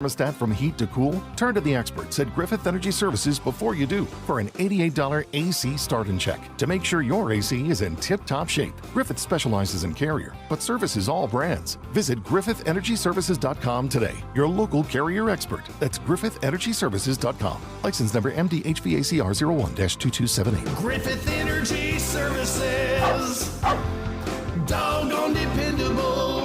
thermostat from heat to cool? Turn to the experts at Griffith Energy Services before you do for an $88 AC start and check to make sure your AC is in tip-top shape. Griffith specializes in Carrier, but services all brands. Visit GriffithEnergyServices.com today. Your local Carrier expert. That's GriffithEnergyServices.com. License number MDHVACR 01-2278. Griffith Energy Services. Doggone dependable.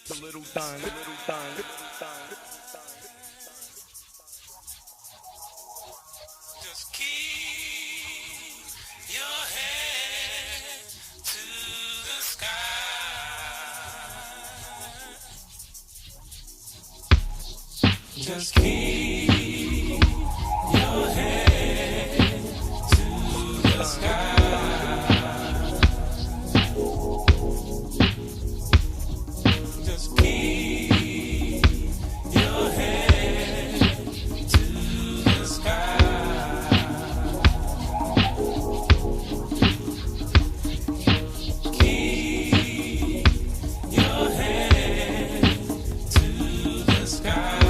The little thing, the little thing, the little thing. Just keep your head to the sky. Just keep your head to the sky. Just keep your head to the sky. Keep your head to the sky.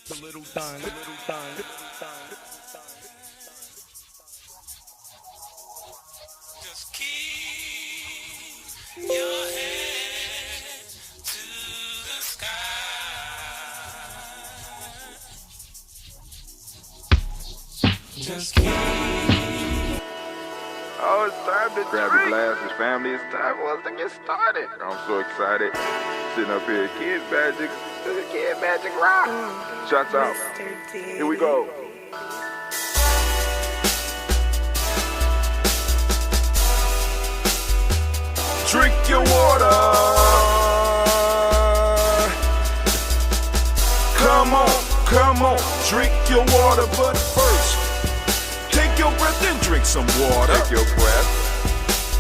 The little thing, the little thing, the little thing. Just keep your head to the sky. Just keep. Oh, it's time to grab your glasses, family. It's time for us to get started. I'm so excited. Sitting up here, Kid Magic Rock. Shots out. Here we go. Drink your water. Come on, drink your water, but first, take your breath and drink some water. Take your breath.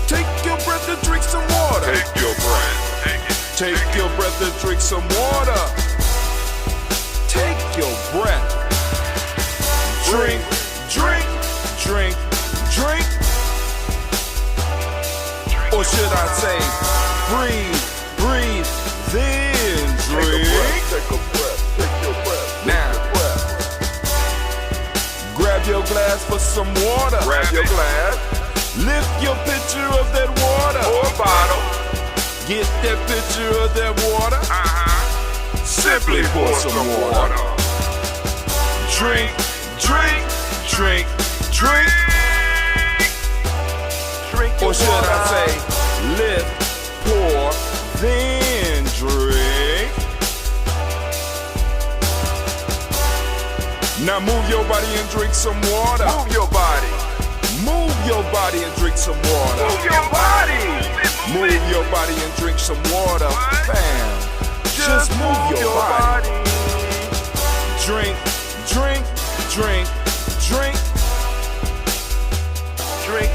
Take your breath and drink some water. Take your breath. Take your breath and drink some water. Take your breath. Drink. Or should I say, breathe, then drink. Take a breath. Now, grab your glass for some water. Grab your glass. Lift your pitcher of that water. Or bottle. Get that pitcher of that water. Simply pour some water. Drink. Or should I say, lift, pour, then drink. Now move your body and drink some water. Move your body and drink some water. Move your body and drink some water. Bam. Just move your body. Drink.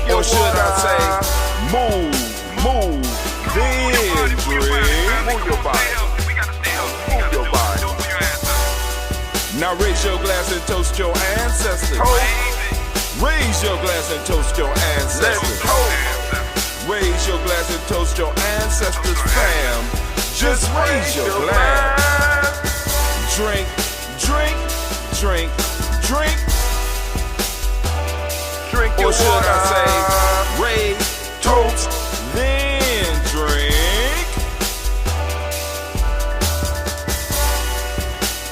Or should I say, move, then drink. Move your body. Now raise your glass and toast your ancestors. Raise your glass and toast your ancestors. Raise your glass and toast your ancestors, fam. Just raise your glass. Drink. Or should I say, raise, toast, then drink.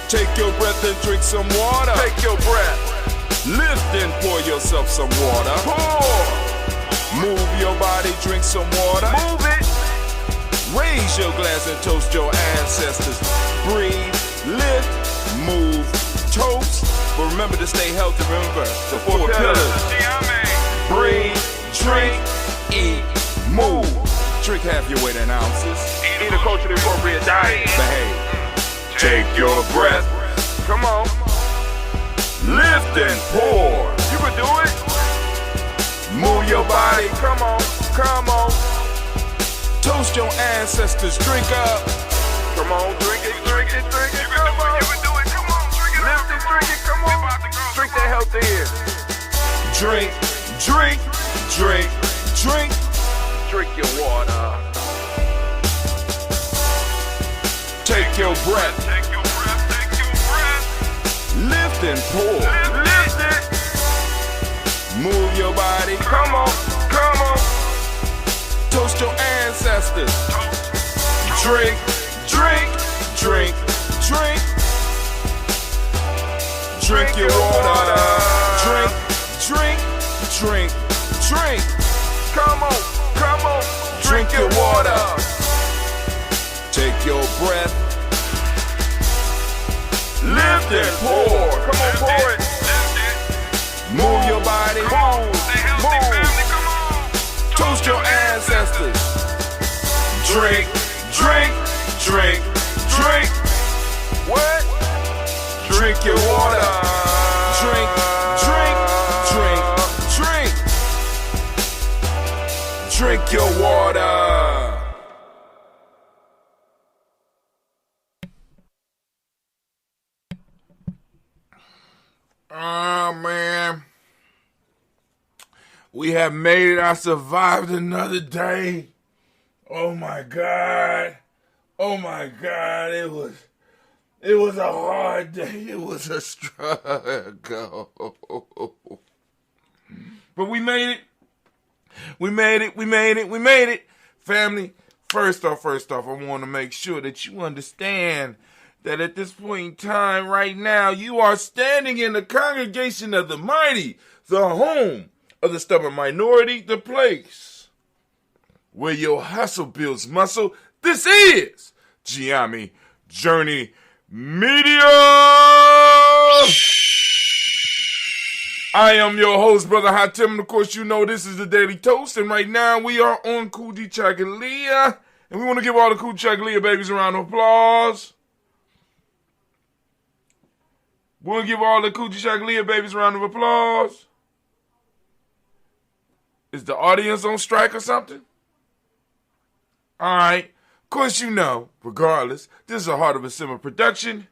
Take your breath and drink some water. Take your breath. Lift and pour yourself some water. Pour. Move your body, drink some water. Move it. Raise your glass and toast your ancestors. Breathe, lift, move, toast. But remember to stay healthy. Remember the four pillars. Breathe, drink, eat, move. Drink half your weight in ounces. Eat a culturally appropriate diet. Behave. Take your breath. Come on. Lift and pour. You can do it. Move your body. Come on. Toast your ancestors. Drink up. Come on, drink it. Come on. You can do it. Come on, drink it. Lift and drink it. Come on. Drink that healthy air. Drink. Drink your water. Take your breath. Lift and pour. Lift it. Move your body. Come on. Toast your ancestors. Drink. Drink your water. Drink. Come on. Drink your water. Take your breath. Lift and pour. Come on, pour it. Move your body. Move. Toast your ancestors. Drink. What? Drink your water. Drink. Drink your water. Oh, man. We have made it. I survived another day. Oh, my God. It was It was a hard day. It was a struggle. But we made it. We made it. We made it. We made it. Family, first off, I want to make sure that you understand that at this point in time right now, you are standing in the congregation of the mighty, the home of the stubborn minority, the place where your hustle builds muscle. This is Gianni Journey Media. I am your host, Brother Hatim, and of course you know this is the Daily Toast, and right now we are on Kujichagulia, and we want to give all the Kujichagulia babies a round of applause. We want to give all the Kujichagulia babies a round of applause. Is the audience on strike or something? All right. Of course you know, regardless, this is a Heart of a Simmer production.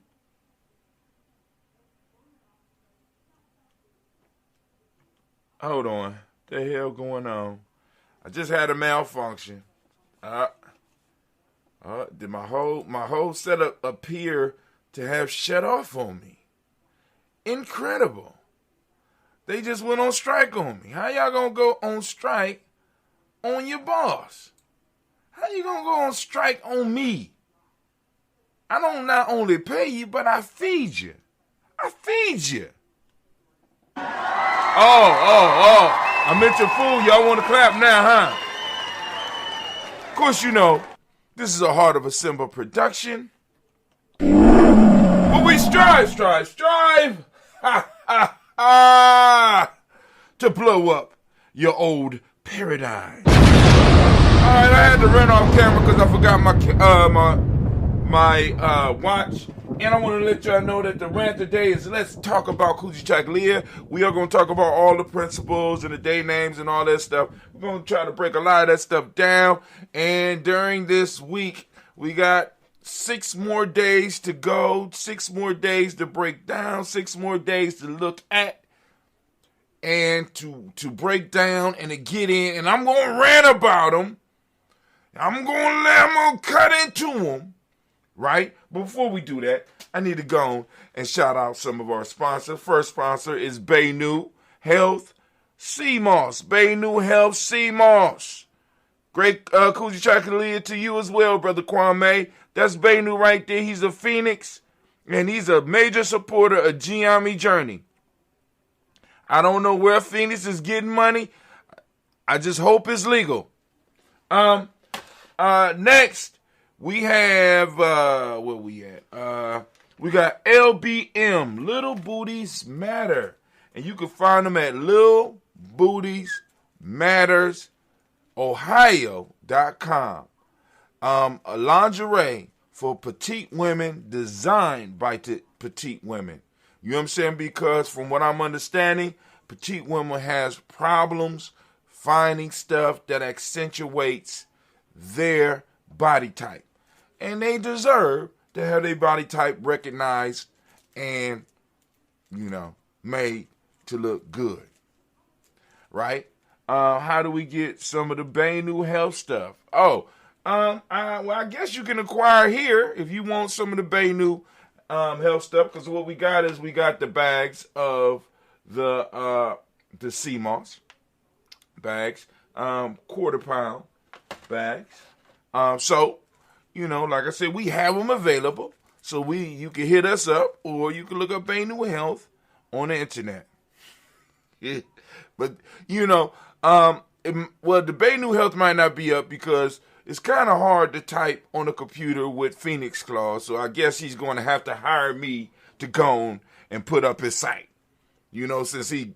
Hold on. What the hell going on? I just had a malfunction. Did my whole setup appear to have shut off on me? Incredible. They just went on strike on me. How y'all gonna go on strike on your boss? How you gonna go on strike on me? I don't not only pay you, but I feed you. I feed you. Oh. I meant your fool. Y'all want to clap now, huh? Of course you know, this is a Heart of a Simba production. But we strive to blow up your old paradigm. Alright, I had to run off camera because I forgot my watch. And I want to let y'all know that the rant today is let's talk about Kujichagulia. We are going to talk about all the principles and the day names and all that stuff. We're going to try to break a lot of that stuff down. And during this week, we got 6 more days to go, 6 more days to break down, 6 more days to look at and to break down and to get in. And I'm going to rant about them. I'm going to cut into them. Right? Before we do that, I need to go and shout out some of our sponsors. First sponsor is Baynu Health CMOS. Baynu Health CMOS. Great Kujichagulia to you as well, Brother Kwame. That's Baynu right there. He's a Phoenix, and he's a major supporter of Gianni Journey. I don't know where Phoenix is getting money. I just hope it's legal. Next, we have, where we at? We got LBM, Little Booties Matter. And you can find them at littlebootiesmattersohio.com. A lingerie for petite women designed by petite women. You know what I'm saying? Because from what I'm understanding, petite women has problems finding stuff that accentuates their body type. And they deserve to have their body type recognized and, made to look good. Right? How do we get some of the Baynu Health stuff? I guess you can acquire here if you want some of the Baynu Health stuff, because what we got is we got the bags of the CMOS bags, quarter pound bags. So, like I said, we have them available. So you can hit us up, or you can look up Baynu Health on the internet. But, the Baynu Health might not be up because it's kind of hard to type on a computer with Phoenix Claws. So I guess he's going to have to hire me to go and put up his site. Since he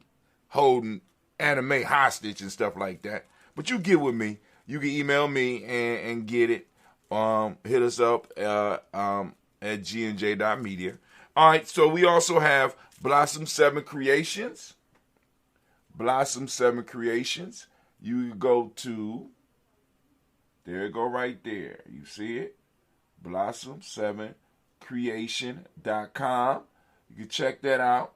holding anime hostage and stuff like that. But you get with me. You can email me and get it. Hit us up at gnj.media. All right, so we also have Blossom 7 Creations. Blossom 7 Creations. You go to, there you go right there. You see it? Blossom7creation.com. You can check that out.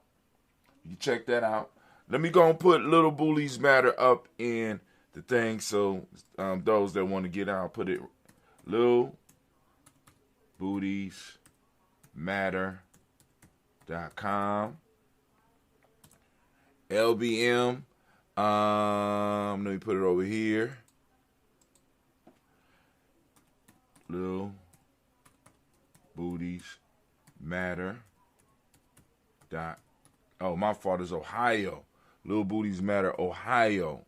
Let me go and put Little Booties Matter up in the thing, so those that want to get out, put it Little Booties matter.com. LBM. Let me put it over here. Little Booties Matter. Oh, my fault is Ohio. Little Booties Matter, Ohio.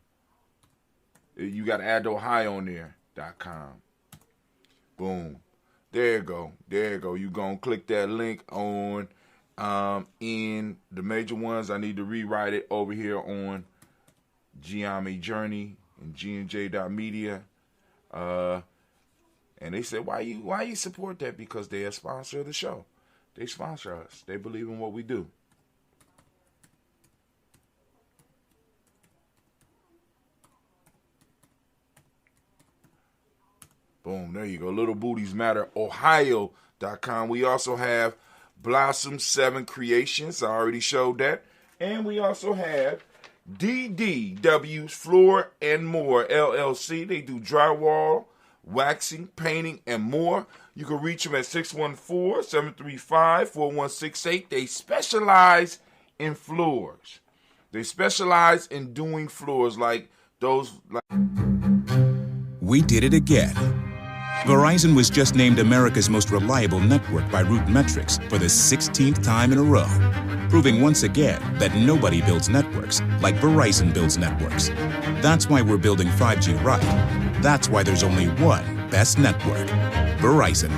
You got to add the Ohio on there. .com. Boom. There you go. There you go. You going to click that link on in the major ones. I need to rewrite it over here on Giami Journey and GNJ.media. And they said, why you support that? Because they are a sponsor of the show. They sponsor us. They believe in what we do. Boom, there you go. Little Booties Matter, Ohio.com. We also have Blossom 7 Creations. I already showed that. And we also have DDW's Floor and More, LLC. They do drywall, waxing, painting, and more. You can reach them at 614-735-4168. They specialize in floors. They specialize in doing floors like those. We did it again. Verizon was just named America's most reliable network by Root Metrics for the 16th time in a row, proving once again that nobody builds networks like Verizon builds networks. That's why we're building 5G right. That's why there's only one best network, Verizon.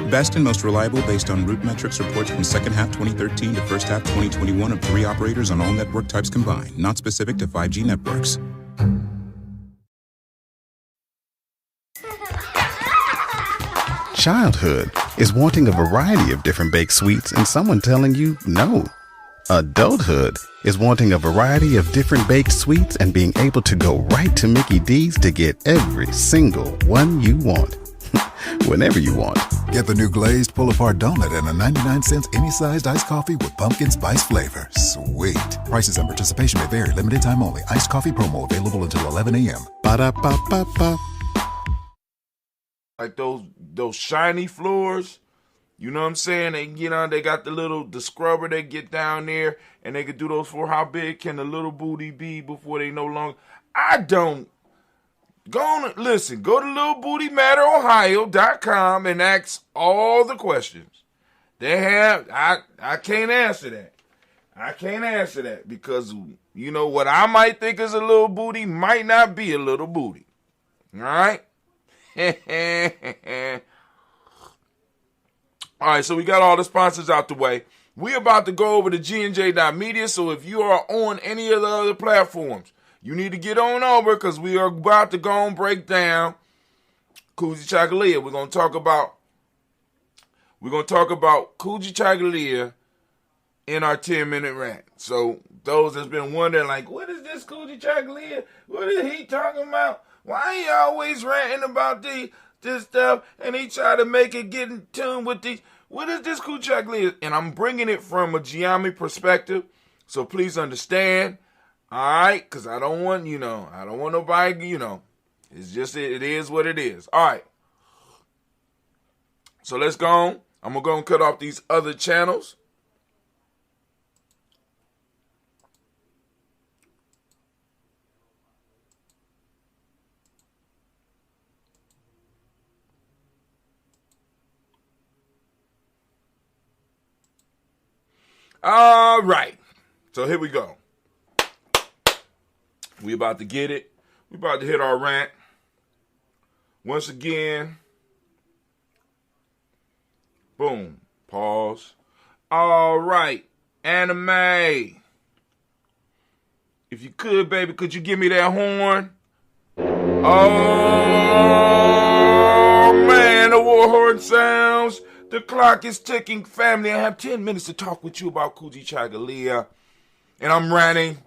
Best and most reliable based on Root Metrics reports from second half 2013 to first half 2021 of 3 operators on all network types combined, not specific to 5G networks. Childhood is wanting a variety of different baked sweets and someone telling you no. Adulthood is wanting a variety of different baked sweets and being able to go right to Mickey D's to get every single one you want. Whenever you want. Get the new glazed pull-apart donut and a 99-cent any-sized iced coffee with pumpkin spice flavor. Sweet. Prices and participation may vary. Limited time only. Iced coffee promo available until 11 a.m. Ba-da-ba-ba-ba. Like those shiny floors, you know what I'm saying? They get on, they got the scrubber they get down there, and they can do those for how big can the little booty be before they no longer. I don't. Go to littlebootymatterohio.com and ask all the questions. They have, I can't answer that. I can't answer that because, you know, what I might think is a little booty might not be a little booty. All right? All right, so we got all the sponsors out the way. We're about to go over to GNJ.media, so if you are on any of the other platforms, you need to get on over because we are about to go and break down Kujichagulia. We're going to talk about Kujichagulia in our 10-minute rant. So those that's been wondering, like, what is this Kujichagulia? What is he talking about? Why he always ranting about this stuff? And he try to make it get in tune with these. What is this Kujichagulia? And I'm bringing it from a Giami perspective. So please understand. All right? Because I don't want nobody, it's just, it is what it is. All right. So let's go on. I'm going to go and cut off these other channels. All right. So here we go. We about to get it. We about to hit our rant. Once again. Boom. Pause. All right. Anime. If you could, baby, could you give me that horn? Oh, man, the war horn sounds. The clock is ticking, family. I have 10 minutes to talk with you about Kujichagulia. And I'm ranting.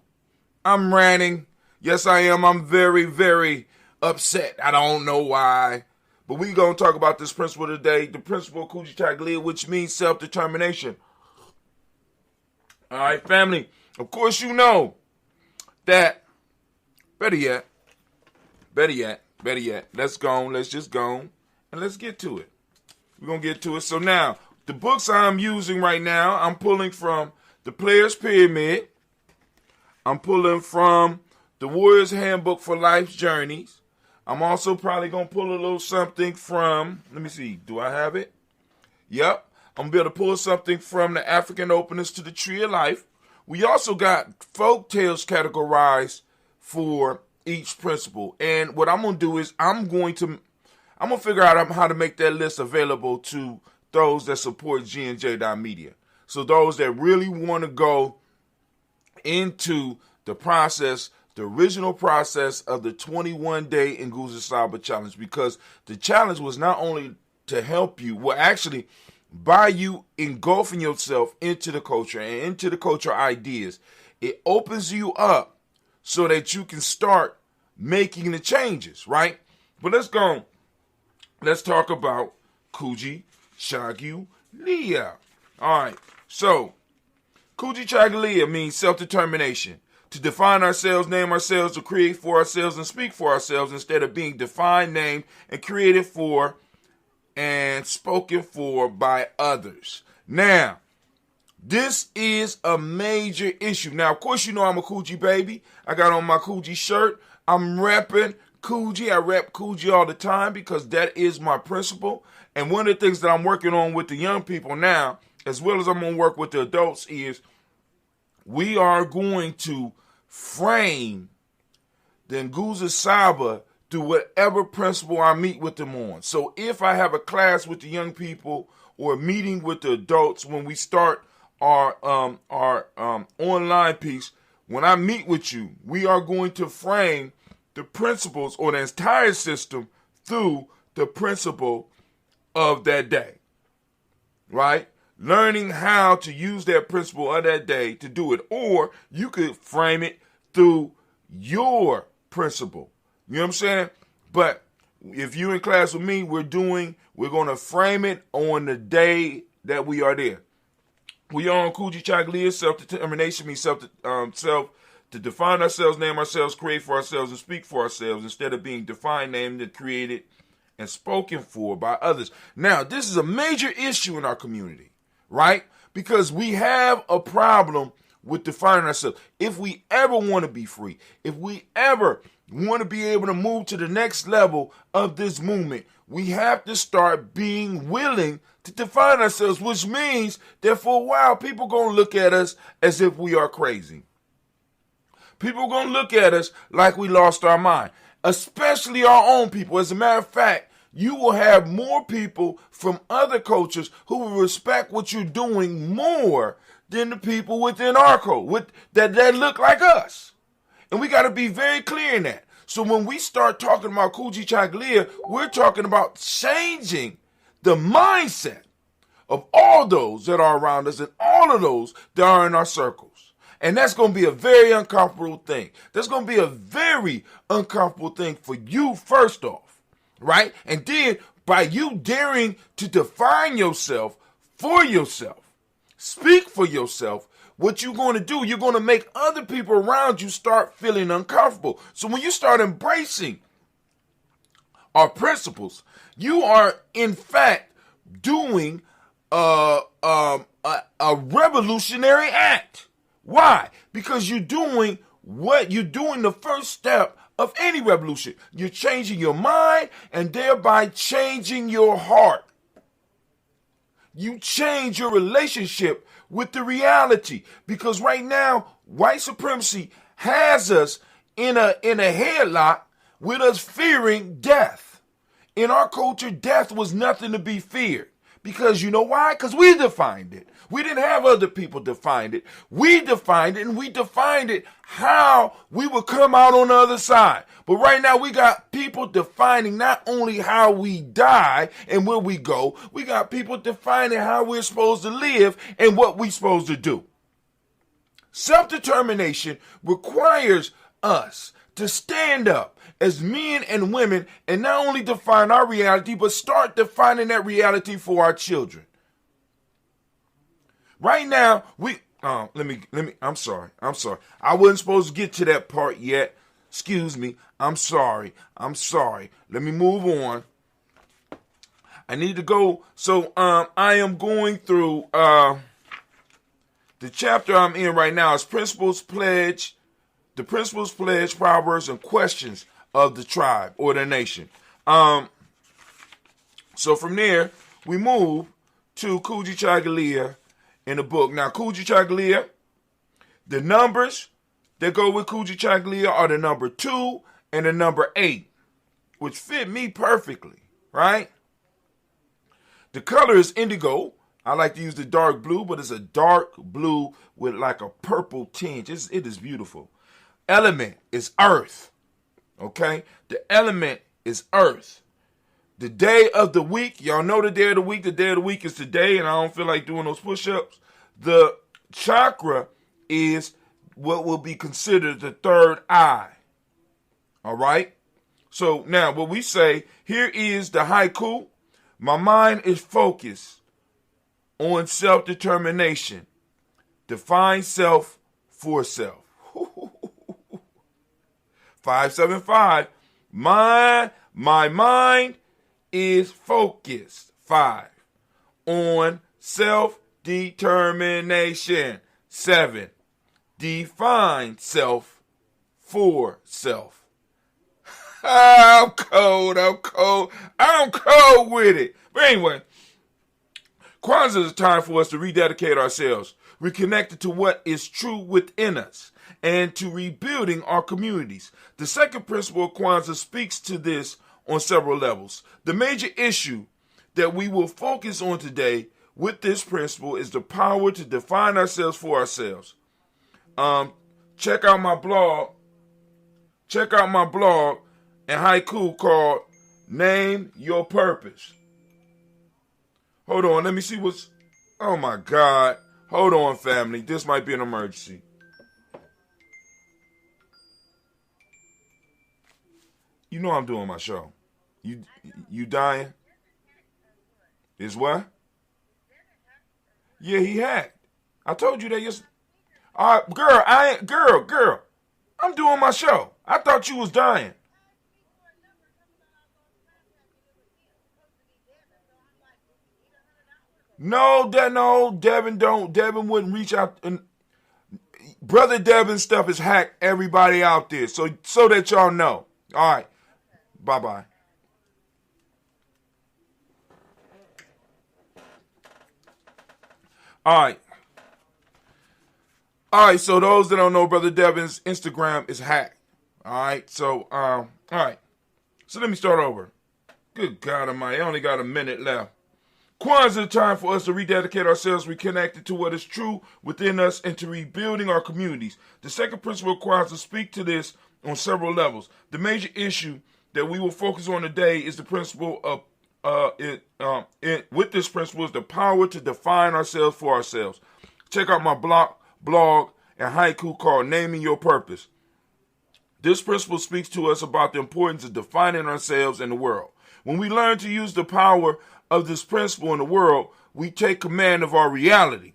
Yes, I am. I'm very, very upset. I don't know why. But we're going to talk about this principle today. The principle of Kujichagulia, which means self-determination. All right, family. Of course, you know that. Better yet. Let's just go and let's get to it. We're going to get to it. So now, the books I'm using right now, I'm pulling from The Player's Pyramid. I'm pulling from The Warrior's Handbook for Life's Journeys. I'm also probably going to pull a little something from, let me see, do I have it? Yep. I'm going to be able to pull something from The African Openers to the Tree of Life. We also got folk tales categorized for each principle. And what I'm going to do is I'm going to figure out how to make that list available to those that support G&J.media. So those that really want to go into the process, the original process of the 21-day Nguzo Saba challenge, because the challenge was not only to help you, well, actually, by you engulfing yourself into the culture and into the culture ideas, it opens you up so that you can start making the changes, right? But let's go. Let's talk about Kujichagulia. All right, so Kujichagulia means self-determination. To define ourselves, name ourselves, to create for ourselves, and speak for ourselves instead of being defined, named, and created for and spoken for by others. Now, this is a major issue. Now, of course, you know I'm a Kuji baby. I got on my Kuji shirt. I'm repping Kuji. I rep Kuji all the time because that is my principle. And one of the things that I'm working on with the young people now, as well as I'm going to work with the adults, is we are going to frame the Nguzo Saba through whatever principle I meet with them on. So if I have a class with the young people or a meeting with the adults, when we start our online piece, when I meet with you, we are going to frame the principles or the entire system through the principle of that day, right? Learning how to use that principle of that day to do it. Or you could frame it through your principle. You know what I'm saying? But if you're in class with me, we're going to frame it on the day that we are there. We are on Kujichagulia. Self-determination means self to define ourselves, name ourselves, create for ourselves, and speak for ourselves instead of being defined, named, and created and spoken for by others. Now, this is a major issue in our community, right? Because we have a problem with defining ourselves. If we ever want to be free, if we ever want to be able to move to the next level of this movement, we have to start being willing to define ourselves, which means that for a while, people are going to look at us as if we are crazy. People are going to look at us like we lost our mind, especially our own people. As a matter of fact, you will have more people from other cultures who will respect what you're doing more than the people within our code that look like us. And we got to be very clear in that. So when we start talking about Kujichagulia, we're talking about changing the mindset of all those that are around us and all of those that are in our circles. And that's going to be a very uncomfortable thing. That's going to be a very uncomfortable thing for you first off, right? And then by you daring to define yourself for yourself, speak for yourself, what you're going to do, you're going to make other people around you start feeling uncomfortable. So when you start embracing our principles, you are in fact doing a revolutionary act. Why? Because you're doing the first step of any revolution. You're changing your mind and thereby changing your heart. You change your relationship with the reality, because right now white supremacy has us in a headlock with us fearing death. In our culture, death was nothing to be feared. Because you know why? Because we defined it. We didn't have other people define it. We defined it, and we defined it how we would come out on the other side. But right now we got people defining not only how we die and where we go, we got people defining how we're supposed to live and what we're supposed to do. Self-determination requires us to stand up as men and women and not only define our reality, but start defining that reality for our children. Right now, I'm sorry. I wasn't supposed to get to that part yet. Excuse me. I'm sorry. Let me move on. I need to go. So I am going through the chapter I'm in right now is Principles Pledge, the Principles Pledge, Proverbs, and Questions of the Tribe or the Nation. So from there, we move to Kujichagulia in the book. Now, Kujichagulia, the numbers that go with Kujichagulia are the number 2 and the number 8, which fit me perfectly, right? The color is indigo. I like to use the dark blue, but it's a dark blue with like a purple tinge. It is beautiful. Element is earth, okay? The element is earth. The day of the week, y'all know the day of the week. The day of the week is today, and I don't feel like doing those push-ups. The chakra is what will be considered the third eye. All right? So now what we say, here is the haiku. My mind is focused on self-determination. Define self for self. 575. My mind is focused. 5. On self-determination. 7. Define self for self. I'm cold with it. But anyway, Kwanzaa is a time for us to rededicate ourselves, reconnected to what is true within us, and to rebuilding our communities. The second principle of Kwanzaa speaks to this on several levels. The major issue that we will focus on today with this principle is the power to define ourselves for ourselves. Check out my blog and haiku called Name Your Purpose. Hold on, let me see what's... Oh my God. Hold on, family. This might be an emergency. You know I'm doing my show. You dying? Is what? Yeah, he hacked. I told you that yesterday. All right, girl. I'm doing my show. I thought you was dying. No, Devin wouldn't reach out. And Brother Devin's stuff is hacked everybody out there. So that y'all know. All right. Bye-bye. All right, so those that don't know, Brother Devin's Instagram is hacked. All right, so let me start over. Good God Almighty, I only got a minute left. Kwanzaa is a time for us to rededicate ourselves, reconnected to what is true within us, and to rebuilding our communities. The second principle of Kwanzaa speaks to this on several levels. The major issue that we will focus on today is the principle of with this principle is the power to define ourselves for ourselves. Check out my blog and haiku called Naming Your Purpose. This principle speaks to us about the importance of defining ourselves in the world. When we learn to use the power of this principle in the world, we take command of our reality.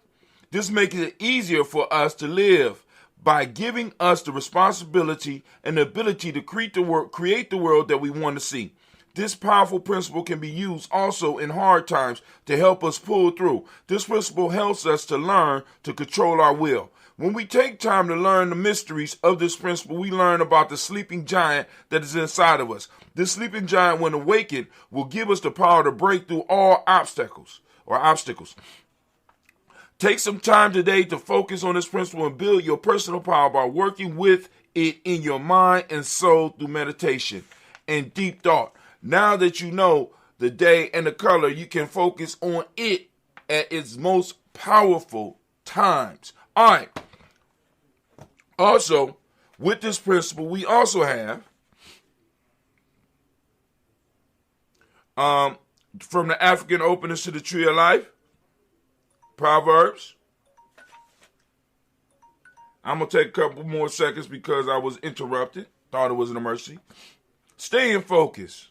This makes it easier for us to live by giving us the responsibility and the ability to create the world that we want to see. This powerful principle can be used also in hard times to help us pull through. This principle helps us to learn to control our will. When we take time to learn the mysteries of this principle, we learn about the sleeping giant that is inside of us. This sleeping giant, when awakened, will give us the power to break through all obstacles. Take some time today to focus on this principle and build your personal power by working with it in your mind and soul through meditation and deep thought. Now that you know the day and the color, you can focus on it at its most powerful times. All right. Also, with this principle, we also have from the African openness to the tree of life, Proverbs. I'm going to take a couple more seconds because I was interrupted. Thought it was an emergency. Stay in focus.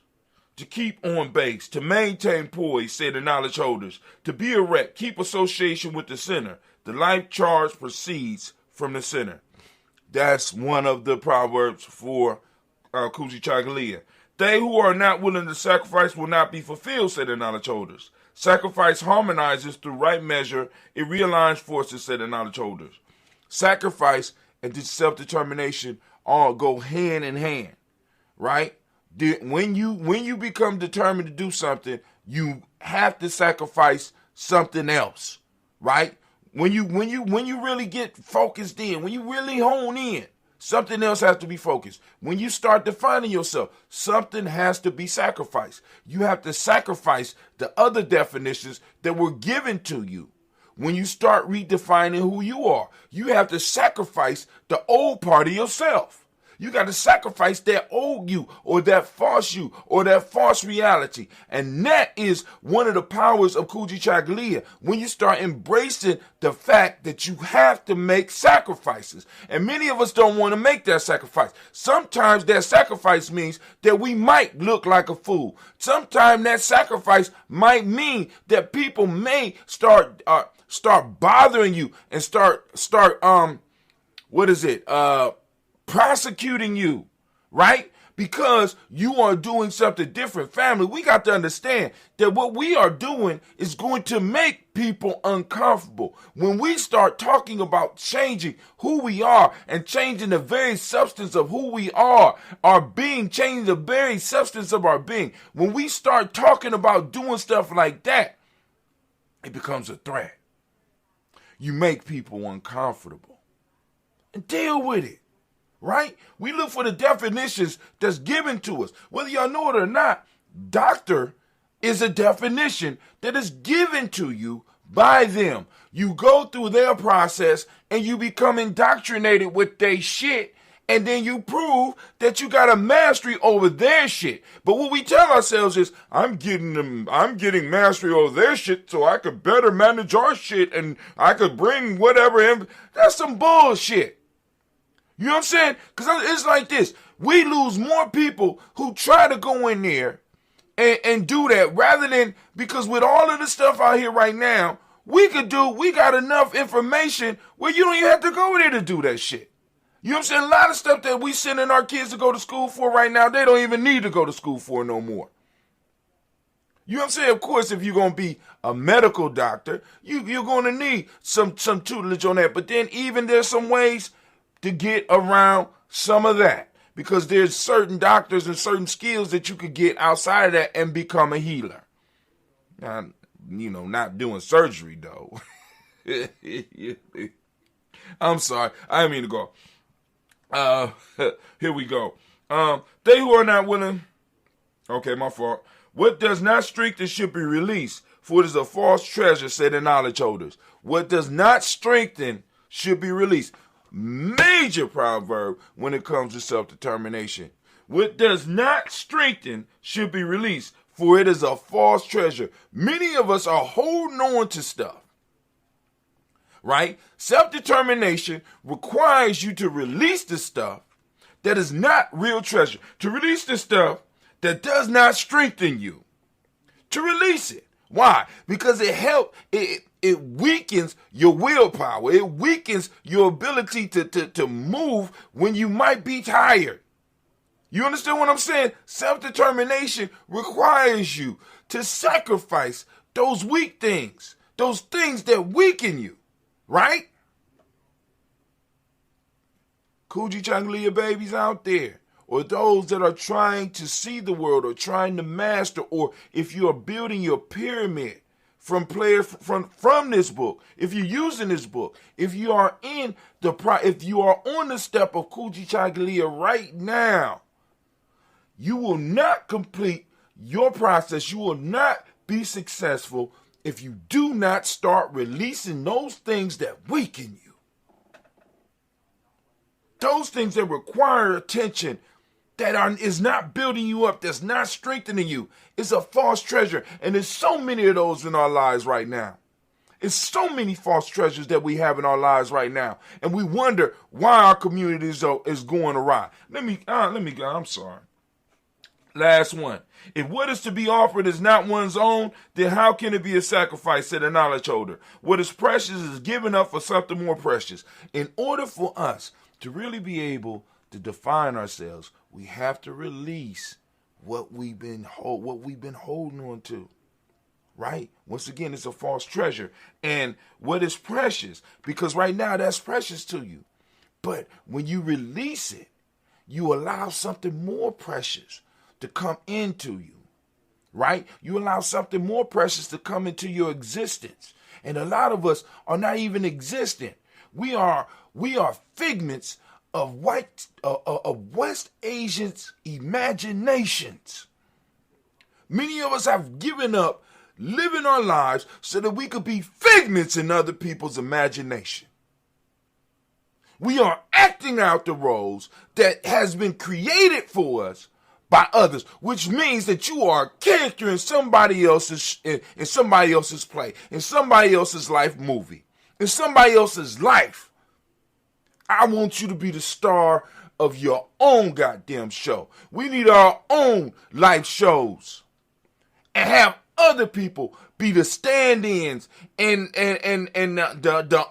To keep on base, to maintain poise, say the knowledge holders. To be erect, keep association with the center. The life charge proceeds from the center. That's one of the proverbs for Kujichagulia. They who are not willing to sacrifice will not be fulfilled, said the knowledge holders. Sacrifice harmonizes through right measure. It realigns forces, said the knowledge holders. Sacrifice and self-determination all go hand in hand, right? When you become determined to do something, you have to sacrifice something else, right? When you really get focused in, when you really hone in, something else has to be focused. When you start defining yourself, something has to be sacrificed. You have to sacrifice the other definitions that were given to you. When you start redefining who you are, you have to sacrifice the old part of yourself. You got to sacrifice that old you or that false you or that false reality. And that is one of the powers of Kujichagulia, when you start embracing the fact that you have to make sacrifices. And many of us don't want to make that sacrifice. Sometimes that sacrifice means that we might look like a fool. Sometimes that sacrifice might mean that people may start bothering you and start prosecuting you, right? Because you are doing something different. Family, we got to understand that what we are doing is going to make people uncomfortable. When we start talking about changing who we are and changing the very substance of who we are, our being, changing the very substance of our being, when we start talking about doing stuff like that, it becomes a threat. You make people uncomfortable. And deal with it. Right? We look for the definitions that's given to us. Whether y'all know it or not, doctor is a definition that is given to you by them. You go through their process and you become indoctrinated with their shit, and then you prove that you got a mastery over their shit. But what we tell ourselves is, I'm getting mastery over their shit so I could better manage our shit and I could bring whatever in. That's some bullshit. You know what I'm saying? Because it's like this. We lose more people who try to go in there and do that rather than, because with all of the stuff out here right now, we got enough information where you don't even have to go there to do that shit. You know what I'm saying? A lot of stuff that we sending our kids to go to school for right now, they don't even need to go to school for no more. You know what I'm saying? Of course, if you're going to be a medical doctor, you're going to need some tutelage on that. But then even there's some ways to get around some of that, because there's certain doctors and certain skills that you could get outside of that and become a healer. Now, not doing surgery though. I'm sorry, I didn't mean to go. Here we go. They who are not willing. Okay, my fault. What does not strengthen should be released, for it is a false treasure, said the knowledge holders. What does not strengthen should be released. Major proverb when it comes to self-determination. What does not strengthen should be released, for it is a false treasure. Many of us are holding on to stuff, right? Self-determination requires you to release the stuff that is not real treasure, to release the stuff that does not strengthen you, to release it. Why? Because it weakens your willpower. It weakens your ability to move when you might be tired. You understand what I'm saying? Self-determination requires you to sacrifice those weak things, those things that weaken you, right? Kujichagulia babies out there, or those that are trying to see the world or trying to master, or if you are building your pyramid from this book, if you're using this book, if you are on the step of Kujichagulia right now, you will not complete your process. You will not be successful if you do not start releasing those things that weaken you. Those things that require attention, that is not building you up, that's not strengthening you, is a false treasure. And there's so many of those in our lives right now. It's so many false treasures that we have in our lives right now. And we wonder why our community is going awry. Let me go. I'm sorry. Last one. If what is to be offered is not one's own, then how can it be a sacrifice, said a knowledge holder? What is precious is given up for something more precious. In order for us to really be able to define ourselves, we have to release what we've been holding on to. Right? Once again, it's a false treasure. And what is precious? Because right now that's precious to you. But when you release it, you allow something more precious to come into you. Right? You allow something more precious to come into your existence. And a lot of us are not even existent. We are figments of West Asians' imaginations. Many of us have given up living our lives so that we could be figments in other people's imagination. We are acting out the roles that has been created for us by others, which means that you are a character in somebody else's play, in somebody else's life movie, in somebody else's life. I want you to be the star of your own goddamn show. We need our own life shows and have other people be the stand-ins and the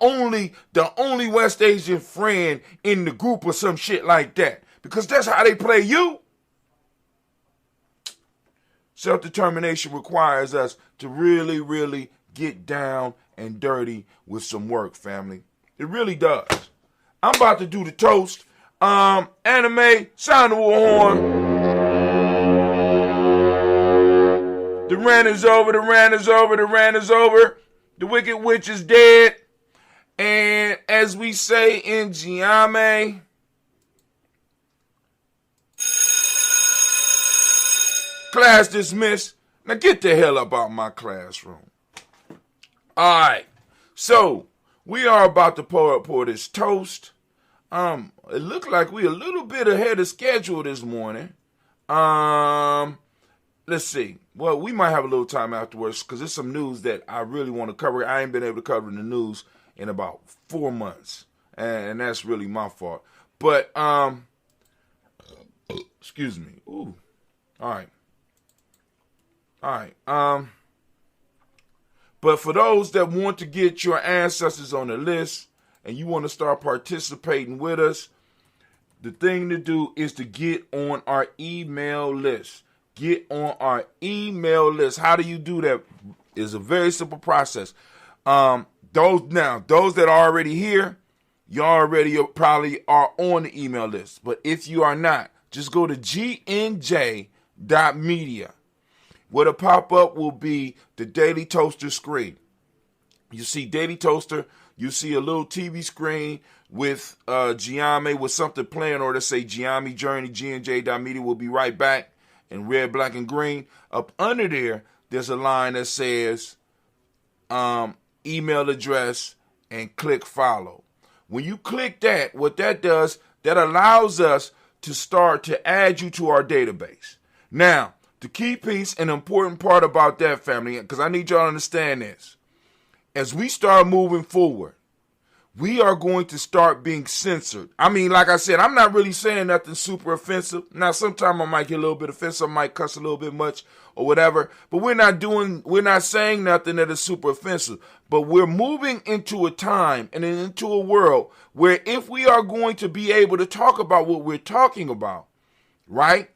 only West Asian friend in the group or some shit like that. Because that's how they play you. Self-determination requires us to really, really get down and dirty with some work, family. It really does. I'm about to do the toast. Anime, sound the horn. The rant is over, the rant is over, the rant is over. The Wicked Witch is dead. And as we say in Giame, class dismissed. Now get the hell up out my classroom. All right. So we are about to pour this toast. It looked like we a little bit ahead of schedule this morning. Let's see. Well, we might have a little time afterwards because there's some news that I really want to cover. I ain't been able to cover the news in about 4 months, and that's really my fault. But excuse me. Ooh. All right. But for those that want to get your ancestors on the list and you want to start participating with us, the thing to do is to get on our email list. Get on our email list. How do you do that? It's a very simple process. Those that are already here, you already probably are on the email list. But if you are not, just go to gnj.media. What'll pop up will be the Daily Toaster screen. You see Daily Toaster, you see a little TV screen with Giame with something playing, or to say Giame Journey, gnj.media. Will be right back in red, black, and green. Up under there, there's a line that says email address and click follow. When you click that, what that does, that allows us to start to add you to our database. Now, the key piece and important part about that, family, because I need y'all to understand this. As we start moving forward, we are going to start being censored. I mean, like I said, I'm not really saying nothing super offensive. Now, sometimes I might get a little bit offensive. I might cuss a little bit much or whatever. But we're not saying nothing that is super offensive. But we're moving into a time and into a world where if we are going to be able to talk about what we're talking about, right,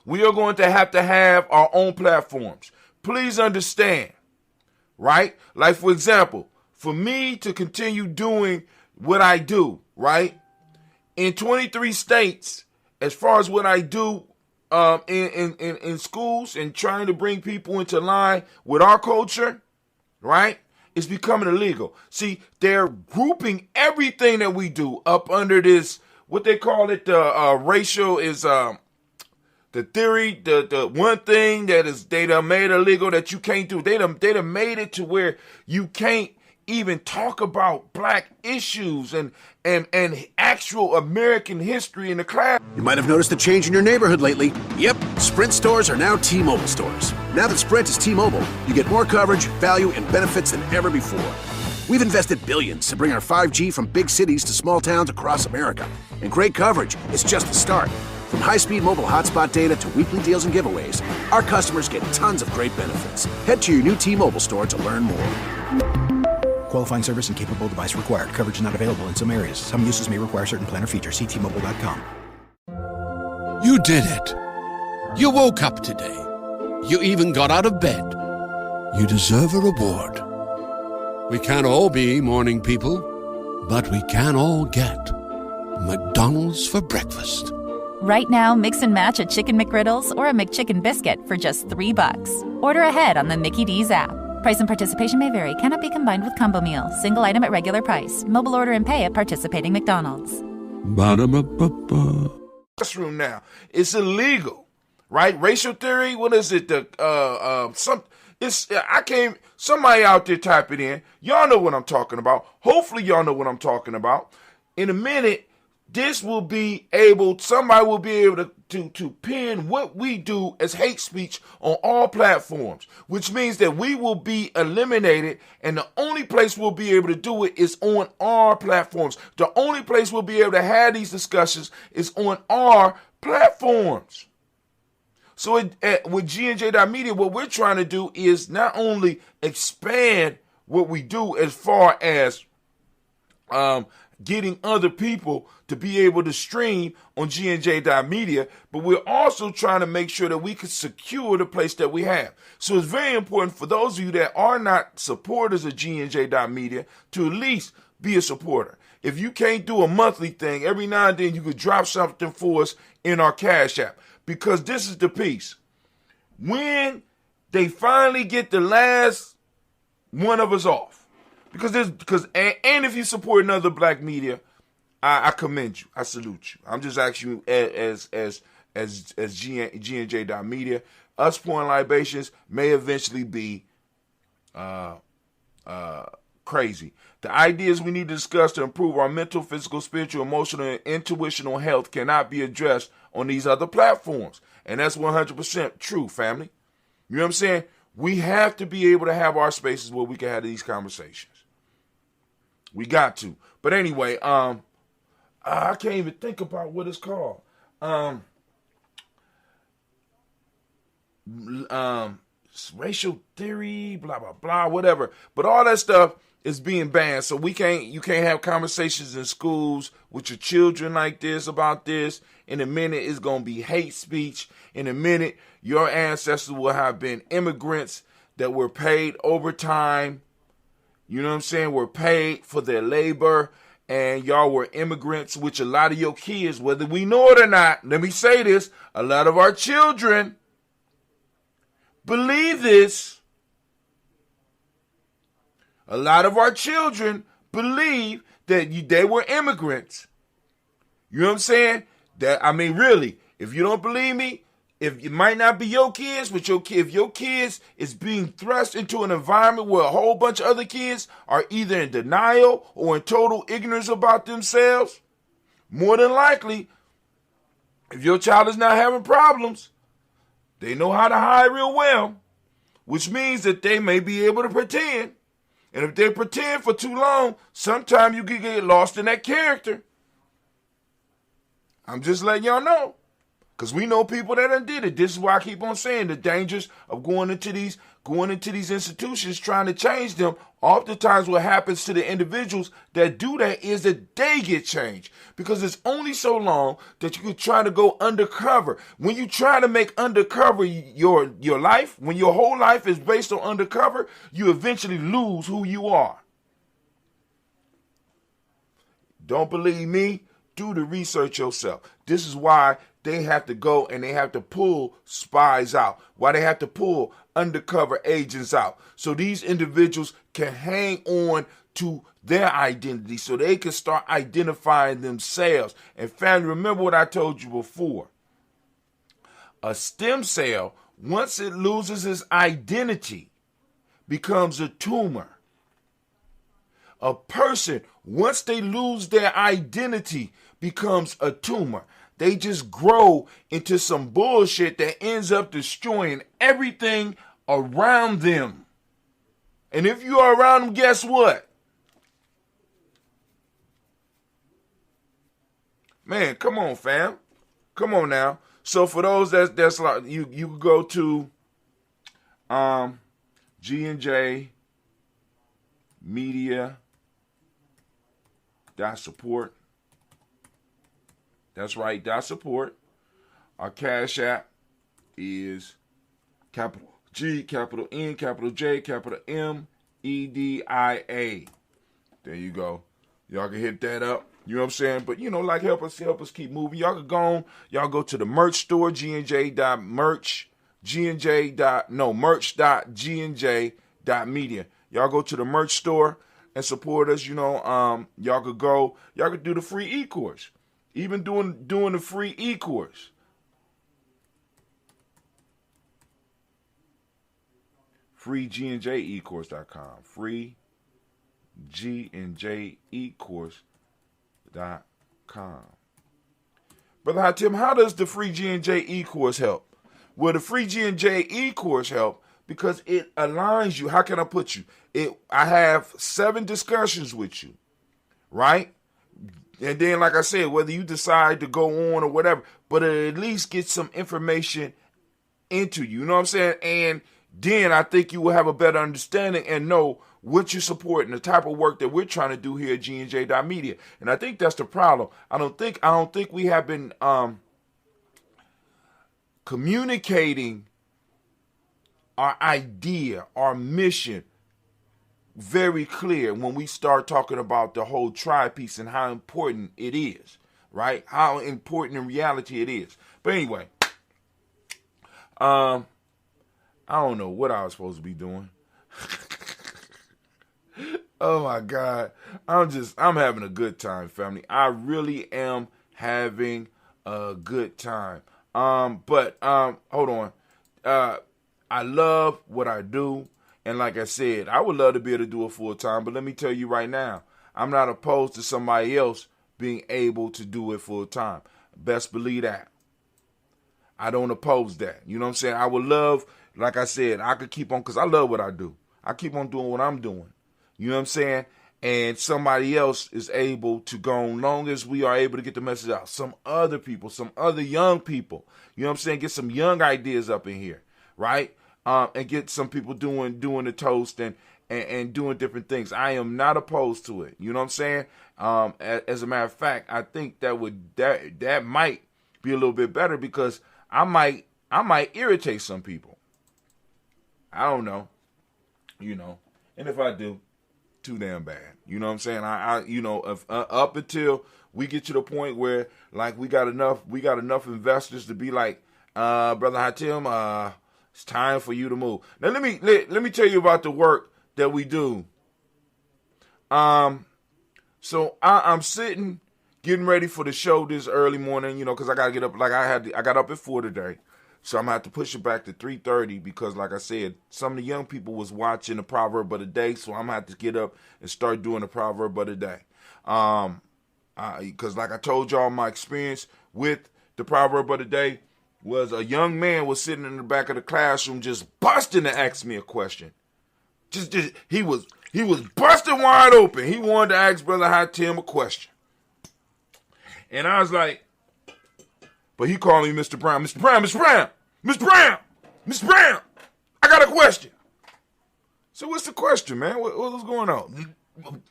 we are going to have our own platforms. Please understand, right? Like, for example, for me to continue doing what I do, right, in 23 states, as far as what I do in schools and trying to bring people into line with our culture, right, it's becoming illegal. See, they're grouping everything that we do up under this, what they call it, racial is the theory, the one thing that is they done made illegal that you can't do. They done made it to where you can't even talk about black issues and actual American history in the class. You might have noticed a change in your neighborhood lately. Yep, Sprint stores are now T-Mobile stores. Now that Sprint is T-Mobile, you get more coverage, value, and benefits than ever before. We've invested billions to bring our 5G from big cities to small towns across America. And great coverage is just the start. From high-speed mobile hotspot data to weekly deals and giveaways, our customers get tons of great benefits. Head to your new T-Mobile store to learn more. Qualifying service and capable device required. Coverage not available in some areas. Some uses may require certain plan or features. See T-Mobile.com. You did it. You woke up today. You even got out of bed. You deserve a reward. We can't all be morning people, but we can all get McDonald's for breakfast. Right now, mix and match a Chicken McGriddles or a McChicken Biscuit for just $3. Order ahead on the Mickey D's app. Price and participation may vary. Cannot be combined with combo meal. Single item at regular price. Mobile order and pay at participating McDonald's. Ba-da-ba-ba-ba. Classroom now. It's illegal, right? Racial theory. What is it? Somebody out there type it in. Y'all know what I'm talking about. Hopefully y'all know what I'm talking about. In a minute, somebody will be able to pin what we do as hate speech on all platforms, which means that we will be eliminated, and the only place we'll be able to do it is on our platforms. The only place we'll be able to have these discussions is on our platforms. So with G&J.media, what we're trying to do is not only expand what we do as far as getting other people to be able to stream on G&J.media, but we're also trying to make sure that we can secure the place that we have. So it's very important for those of you that are not supporters of G&J.media to at least be a supporter. If you can't do a monthly thing, every now and then you could drop something for us in our Cash App, because this is the piece. When they finally get the last one of us off, because if you support another black media, I commend you. I salute you. I'm just asking you as G&J.media. Us pouring libations may eventually be crazy. The ideas we need to discuss to improve our mental, physical, spiritual, emotional, and intuitional health cannot be addressed on these other platforms. And that's 100% true, family. You know what I'm saying? We have to be able to have our spaces where we can have these conversations. We got to. But anyway, I can't even think about what it's called. Racial theory, blah, blah, blah, whatever. But all that stuff is being banned. So you can't have conversations in schools with your children like this about this. In a minute, it's going to be hate speech. In a minute, your ancestors will have been immigrants that were paid overtime. You know what I'm saying? Were paid for their labor, and y'all were immigrants, which a lot of your kids, whether we know it or not, let me say this, a lot of our children believe this. A lot of our children believe that they were immigrants. You know what I'm saying? Really, if you don't believe me, if it might not be your kids, but if your kids is being thrust into an environment where a whole bunch of other kids are either in denial or in total ignorance about themselves, more than likely, if your child is not having problems, they know how to hide real well, which means that they may be able to pretend. And if they pretend for too long, sometimes you can get lost in that character. I'm just letting y'all know. Because we know people that done did it. This is why I keep on saying the dangers of going into these institutions trying to change them. Oftentimes what happens to the individuals that do that is that they get changed. Because it's only so long that you can try to go undercover. When you try to make undercover your life, when your whole life is based on undercover, you eventually lose who you are. Don't believe me? Do the research yourself. This is why they have to go and they have to pull spies out. Why they have to pull undercover agents out. So these individuals can hang on to their identity so they can start identifying themselves. And family, remember what I told you before. A stem cell, once it loses its identity, becomes a tumor. A person, once they lose their identity, becomes a tumor. They just grow into some bullshit that ends up destroying everything around them. And if you are around them, guess what? Man, come on, fam. Come on now. So for those that's like you can go to G&J media.support. That's right, .support. Our Cash App is capital G, capital N, capital J, capital M, EDIA. There you go. Y'all can hit that up. You know what I'm saying? But, like, help us keep moving. Y'all can go on. Y'all go to the merch store, merch.gnj.media. Y'all go to the merch store and support us. Y'all could go. Y'all could do the free e-course. Even doing the free e-course. FreeGNJeCourse.com. FreeGNJeCourse.com. Brother Hatim, how does the free G&J e-course help? Well, the free G&J e-course help because it aligns you. How can I put you? I have 7 discussions with you, right? And then, like I said, whether you decide to go on or whatever, but it at least gets some information into you. You know what I'm saying? And then I think you will have a better understanding and know what you're supporting, the type of work that we're trying to do here at GNJ.media. And I think that's the problem. I don't think we have been communicating our idea, our mission very clear when we start talking about the whole tribe piece and how important it is, right? How important in reality it is. But anyway, I don't know what I was supposed to be doing. Oh my God. I'm having a good time, family. I really am having a good time. But hold on. I love what I do. And like I said, I would love to be able to do it full time. But let me tell you right now, I'm not opposed to somebody else being able to do it full time. Best believe that. I don't oppose that. You know what I'm saying? I would love, like I said, I could keep on, because I love what I do. I keep on doing what I'm doing. You know what I'm saying? And somebody else is able to go on, long as we are able to get the message out. Some other people, some other young people, you know what I'm saying? Get some young ideas up in here, right? And get some people doing the toast and doing different things. I am not opposed to it. You know what I'm saying? As a matter of fact, I think that might be a little bit better because I might irritate some people. I don't know. And if I do, too damn bad. You know what I'm saying? If, up until we get to the point where like we got enough investors to be like, Brother Hatim, it's time for you to move. Now let me tell you about the work that we do. So I'm sitting getting ready for the show this early morning, because I gotta get up. Like I got up at 4 today. So I'm going to have to push it back to 3:30 because, like I said, some of the young people was watching the Proverb of the Day. So I'm going to have to get up and start doing the Proverb of the Day. Because like I told y'all, my experience with the Proverb of the Day was a young man was sitting in the back of the classroom just busting to ask me a question. He was busting wide open. He wanted to ask Brother Hatim a question. And I was like, but he called me Mr. Brown. Mr. Brown, Mr. Brown, Mr. Brown, Mr. Brown, I got a question. So what's the question, man? What's going on? Nothing.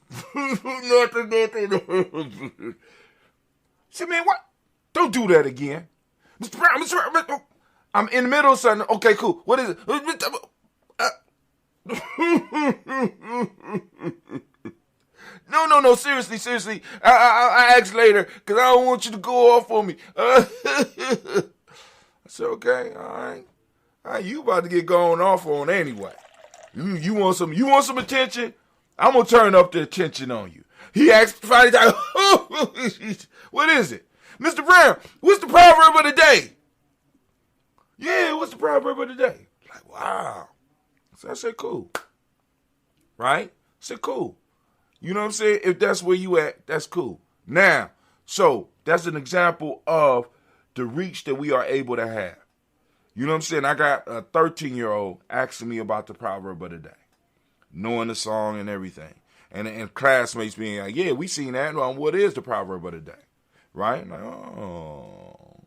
Say, man, what? Don't do that again. Mr. Brown, Mr. Brown, I'm in the middle of something. Okay, cool. What is it? No, seriously. I asked later because I don't want you to go off on me. I said, okay, all right. You about to get going off on anyway. You want some attention? I'm going to turn up the attention on you. He asked finally, what is it? Mr. Brown, what's the proverb of the day? Yeah, what's the proverb of the day? Like, wow. So I said, cool. Right? I said, cool. You know what I'm saying? If that's where you at, that's cool. Now, so that's an example of the reach that we are able to have. You know what I'm saying? I got a 13-year-old asking me about the proverb of the day, knowing the song and everything. And classmates being like, yeah, we seen that. Well, what is the proverb of the day? Right? I'm like, oh,